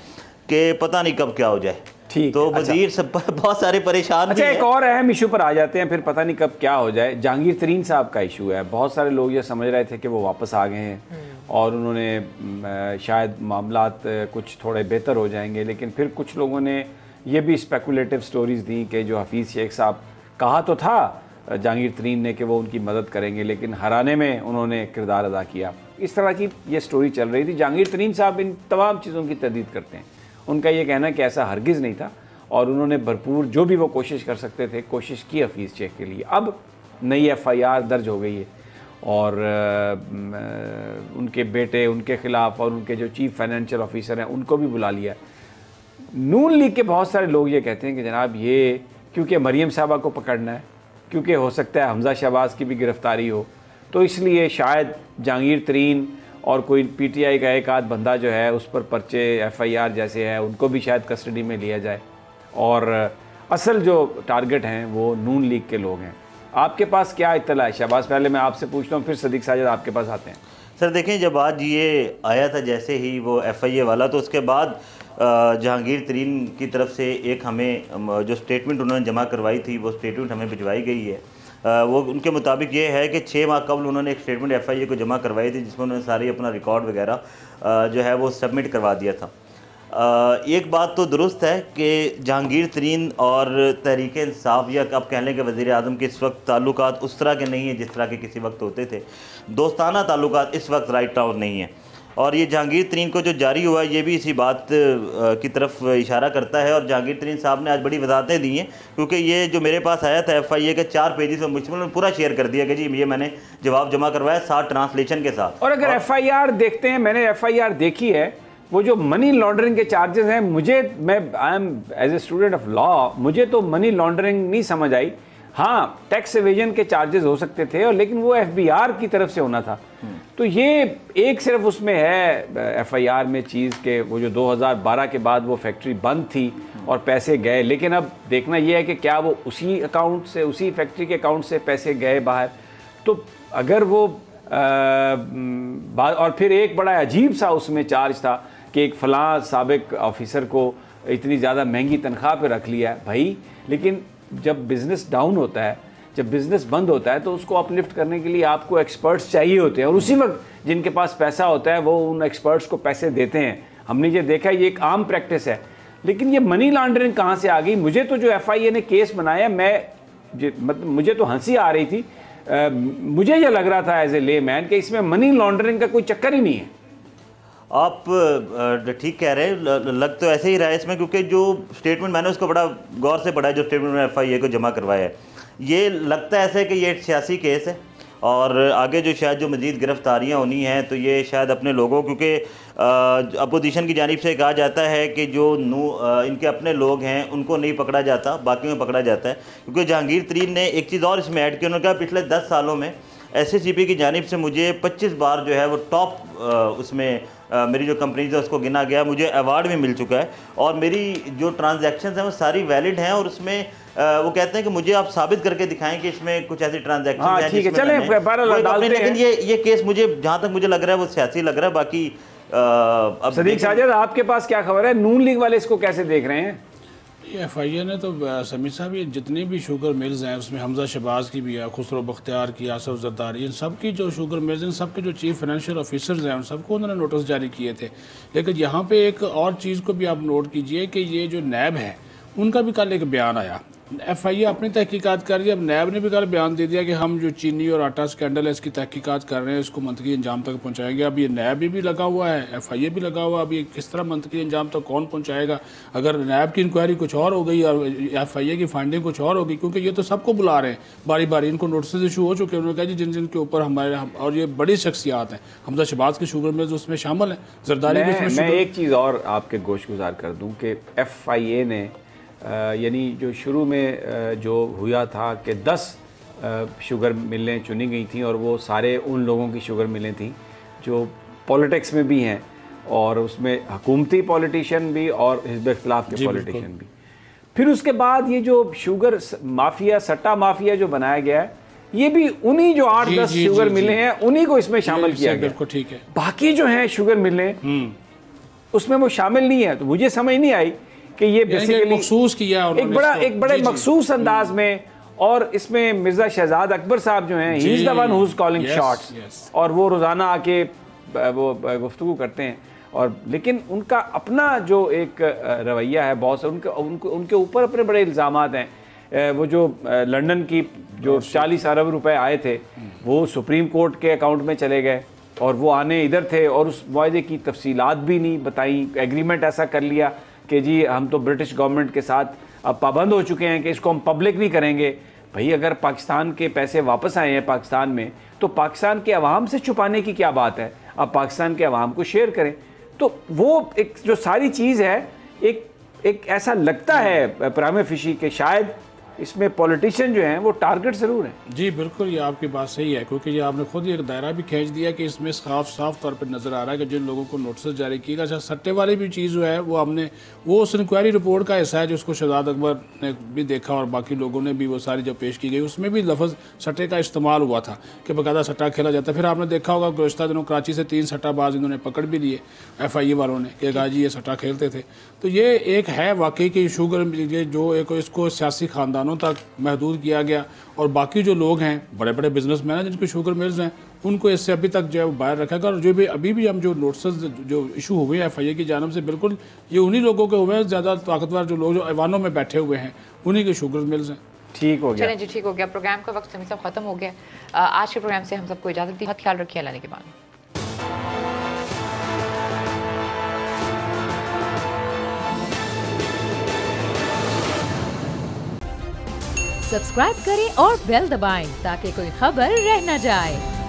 कि पता नहीं कब क्या हो जाए। ठीक, तो वज़ीर सब बहुत सारे परेशान। अच्छा, एक और अहम इशू पर आ जाते हैं, फिर पता नहीं कब क्या हो जाए। जहांगीर तरीन साहब का इशू है। बहुत सारे लोग ये समझ रहे थे कि वो वापस आ गए हैं और उन्होंने शायद मामलात कुछ थोड़े बेहतर हो जाएंगे, लेकिन फिर कुछ लोगों ने ये भी स्पेकुलेटिव स्टोरीज़ दी कि जो हफीज़ शेख साहब, कहा तो था जहांगीर तरीन ने कि वो उनकी मदद करेंगे, लेकिन हराने में उन्होंने किरदार अदा किया। इस तरह की ये स्टोरी चल रही थी। जहांगीर तरीन साहब इन तमाम चीज़ों की तर्दीद करते हैं। उनका ये कहना है कि ऐसा हरगिज़ नहीं था और उन्होंने भरपूर जो भी वो कोशिश कर सकते थे कोशिश की हफीज़ शेख के लिए। अब नई FIR दर्ज हो गई है और उनके बेटे उनके ख़िलाफ़ और उनके जो चीफ फाइनेंशियल ऑफिसर हैं उनको भी बुला लिया। नून लीग के बहुत सारे लोग ये कहते हैं कि जनाब ये क्योंकि मरीम साहबा को पकड़ना है, क्योंकि हो सकता है हमज़ा शहबाज की भी गिरफ़्तारी हो, तो इसलिए शायद जहांगीर तरीन और कोई पीटीआई का एक आध बंदा जो है उस पर पर्चे एफआईआर जैसे है उनको भी शायद कस्टडी में लिया जाए, और असल जो टारगेट हैं वो नून लीग के लोग हैं। आपके पास क्या इत्तला है शहबाज? पहले मैं आपसे पूछता हूँ, फिर सदीक साजिद आपके पास आते हैं। सर देखें, जब आज ये आया था जैसे ही वो एफआईए वाला, तो उसके बाद जहांगीर तरीन की तरफ से एक हमें जो स्टेटमेंट उन्होंने जमा करवाई थी वो स्टेटमेंट हमें भिजवाई गई है। वो उनके मुताबिक ये है कि 6 माह कबल उन्होंने एक स्टेटमेंट एफआईए को जमा करवाई थी जिसमें उन्होंने सारी अपना रिकॉर्ड वगैरह जो है वो सबमिट करवा दिया था। एक बात तो दुरुस्त है कि जहांगीर तरीन और तहरीक इंसाफ या अब कह लें कि वज़ीर आज़म के इस वक्त ताल्लुकात उस तरह के नहीं हैं जिस तरह के किसी वक्त होते थे। दोस्ताना ताल्लुकात इस वक्त राइट नाउ नहीं है, और ये जहांगीर तरीन को जो जारी हुआ ये भी इसी बात की तरफ इशारा करता है। और जहांगीर तरीन साहब ने आज बड़ी वजाहतें दी हैं, क्योंकि ये जो मेरे पास आया था एफआईए के 4 पेजेस में मुश्तमिल पूरा शेयर कर दिया कि जी ये मैंने जवाब जमा करवाया 7 ट्रांसलेशन के साथ। और अगर एफआईआर देखते हैं, मैंने एफआईआर देखी है, वो जो मनी लॉन्ड्रिंग के चार्जेस हैं, मैं I am as a student of law, मुझे तो मनी लॉन्ड्रिंग नहीं समझ आई। हाँ, टैक्स एवेजन के चार्जेस हो सकते थे, और लेकिन वो एफबीआर की तरफ से होना था। तो ये एक सिर्फ उसमें है एफआईआर में चीज़ के वो जो 2012 के बाद वो फैक्ट्री बंद थी और पैसे गए, लेकिन अब देखना ये है कि क्या वो उसी अकाउंट से, उसी फैक्ट्री के अकाउंट से पैसे गए बाहर। तो अगर वो और फिर एक बड़ा अजीब सा उसमें चार्ज था कि एक फ़लाँ साबिक ऑफिसर को इतनी ज़्यादा महंगी तनख्वाह पे रख लिया है भाई। लेकिन जब बिज़नेस डाउन होता है, जब बिज़नेस बंद होता है, तो उसको अपलिफ्ट करने के लिए आपको एक्सपर्ट्स चाहिए होते हैं, और उसी वक्त जिनके पास पैसा होता है वो उन एक्सपर्ट्स को पैसे देते हैं। हमने ये देखा, ये एक आम प्रैक्टिस है। लेकिन ये मनी लॉन्ड्रिंग कहाँ से आ गई? मुझे तो जो एफआईए ने केस बनाया, मतलब मुझे तो हंसी आ रही थी। मुझे ये लग रहा था एज ए ले मैन कि इसमें मनी लॉन्ड्रिंग का कोई चक्कर ही नहीं है। आप ठीक कह रहे हैं, लग तो ऐसे ही रहा है इसमें, क्योंकि जो स्टेटमेंट मैंने उसको बड़ा गौर से पढ़ा है, जो स्टेटमेंट मैंने एफआईए को जमा करवाया है, ये लगता है ऐसे कि ये एक सियासी केस है, और आगे जो शायद जो मज़ीद गिरफ्तारियाँ होनी हैं तो ये शायद अपने लोगों, क्योंकि अपोजिशन की जानिब से कहा जाता है कि जो इनके अपने लोग हैं उनको नहीं पकड़ा जाता, बाकी में पकड़ा जाता है। क्योंकि जहांगीर तरीन ने एक चीज़ और इसमें ऐड की, उन्होंने कहा पिछले 10 सालों में एसएसीपी की जानिब से मुझे 25 बार जो है वो टॉप उसमें मेरी जो कंपनीज है उसको गिना गया, मुझे अवार्ड भी मिल चुका है, और मेरी जो ट्रांजैक्शंस हैं वो सारी वैलिड हैं, और उसमें वो कहते हैं कि मुझे आप साबित करके दिखाएं कि इसमें कुछ ऐसी ट्रांजैक्शन हैं जिसमें लेकिन ये केस मुझे जहाँ तक मुझे लग रहा है वो सियासी लग रहा है। बाकी अब सदीक साजिद, आपके पास क्या खबर है? नून लीग वाले इसको कैसे देख रहे हैं? एफआईए ने तो समीर साहब ये जितनी भी शुगर मिल्स हैं उसमें हमजा शहबाज की भी है, खुसरो बख्तियार की, आसफ जरदारी, इन सब की जो शुगर मिल्स हैं सबके जो चीफ फाइनेंशियल ऑफिसर्स हैं उन सबको उन्होंने नोटिस जारी किए थे। लेकिन यहाँ पे एक और चीज़ को भी आप नोट कीजिए कि ये जो नैब है उनका भी कल एक बयान आया। एफआईए अपनी तहकीकात कर रही है, अब नैब ने भी कल बयान दे दिया कि हम जो चीनी और आटा स्कैंडल है इसकी तहकीकात कर रहे हैं, इसको मंतकी अंजाम तक पहुंचाएंगे। अब ये नैब भी लगा हुआ है, एफआईए भी लगा हुआ है, अब ये किस तरह मंतकी अंजाम तक कौन पहुंचाएगा? अगर नैब की इंक्वायरी कुछ और हो गई और एफआईए की फाइंडिंग कुछ और होगी, क्योंकि ये तो सबको बुला रहे हैं बारी बारी, इनको नोटिस इशू हो चुके हैं। उन्होंने कहा जी जिन जिन के ऊपर हमारे और ये बड़ी शख्सियात हैं, हमजा शहबाज के शुगर मिल्स उसमें शामिल है, जरदारी भी। मैं एक चीज़ और आपके गोश गुजार कर दूँ कि एफआईए ने यानी जो शुरू में जो हुआ था कि 10 शुगर मिलें चुनी गई थी, और वो सारे उन लोगों की शुगर मिलें थी जो पॉलिटिक्स में भी हैं, और उसमें हुकूमती पॉलिटिशियन भी और हिज़्ब इख्तिलाफ के पॉलिटिशियन भी। फिर उसके बाद ये जो शुगर माफिया, सट्टा माफिया जो बनाया गया है, ये भी उन्हीं जो 8-10 शुगर मिले हैं उन्हीं को इसमें शामिल किया गया। ठीक है, बाकी जो हैं शुगर मिलें उसमें वो शामिल नहीं है। तो मुझे समझ नहीं आई कि ये बेसिकली मखसूस किया एक बड़े मखसूस अंदाज में। और इसमें मिर्जा शहजाद अकबर साहब जो हैं, he is the one who is calling shots, और वो रोजाना आके वो गुफ्तगू करते हैं। और लेकिन उनका अपना जो एक रवैया है, बहुत से उनके ऊपर अपने बड़े इल्ज़ामात हैं। वो जो लंदन की जो 40 अरब रुपए आए थे वो सुप्रीम कोर्ट के अकाउंट में चले गए, और वो आने इधर थे, और उस मुआहदे की तफसीलात भी नहीं बताई। एग्रीमेंट ऐसा कर लिया कि जी हम तो ब्रिटिश गवर्नमेंट के साथ अब पाबंद हो चुके हैं कि इसको हम पब्लिक नहीं करेंगे। भाई अगर पाकिस्तान के पैसे वापस आए हैं पाकिस्तान में, तो पाकिस्तान के अवाम से छुपाने की क्या बात है? आप पाकिस्तान के अवाम को शेयर करें। तो वो एक जो सारी चीज़ है, एक ऐसा लगता है प्राइमा फेशी के शायद इसमें पॉलिटिशियन जो हैं वो टारगेट ज़रूर हैं। जी बिल्कुल, ये आपकी बात सही है, क्योंकि ये आपने खुद ही एक दायरा भी खींच दिया कि इसमें साफ तौर पर नज़र आ रहा है कि जिन लोगों को नोटिस जारी किएगा। अच्छा, सट्टे वाली भी चीज़ जो है वो हमने वो उस इंक्वायरी रिपोर्ट का हिस्सा है जो उसको शहजाद अकबर ने भी देखा और बाकी लोगों ने भी वो सारी जो पेश की गई, उसमें भी लफ्ज़ सट्टे का इस्तेमाल हुआ था कि बाकायदा सट्टा खेला जाता है। फिर आपने देखा होगा गुज़श्ता दिनों कराची से 3 सट्टाबाज इन्होंने पकड़ भी लिए FIA वालों ने कि गाजी ये सट्टा खेलते थे। तो ये एक है वाकई कि शुगर ये जो एक इसको सियासी ख़ानदानों तक महदूद किया गया, और बाकी जो लोग हैं बड़े बड़े बिजनेसमैन हैं जिनके शुगर मिल्स हैं, उनको इससे अभी तक जो है बाहर रखा गया। और जो भी अभी भी हम जो नोटिस जो इशू हुए हैं FIA की जानब से, बिल्कुल ये उन्हीं लोगों के हुए हैं, ज़्यादा ताकतवर जो लोग जो ऐवानों में बैठे हुए हैं उन्हीं के शुगर मिल्स हैं। ठीक हो गया। चलें जी, ठीक हो गया। प्रोग्राम का वक्त सब खत्म हो गया। आज के प्रोग्राम से हम सबको इजाज़त दी। बहुत ख्याल रखिए। अल्लाह के बाद सब्सक्राइब करें और बेल दबाएं ताकि कोई खबर रह न जाए।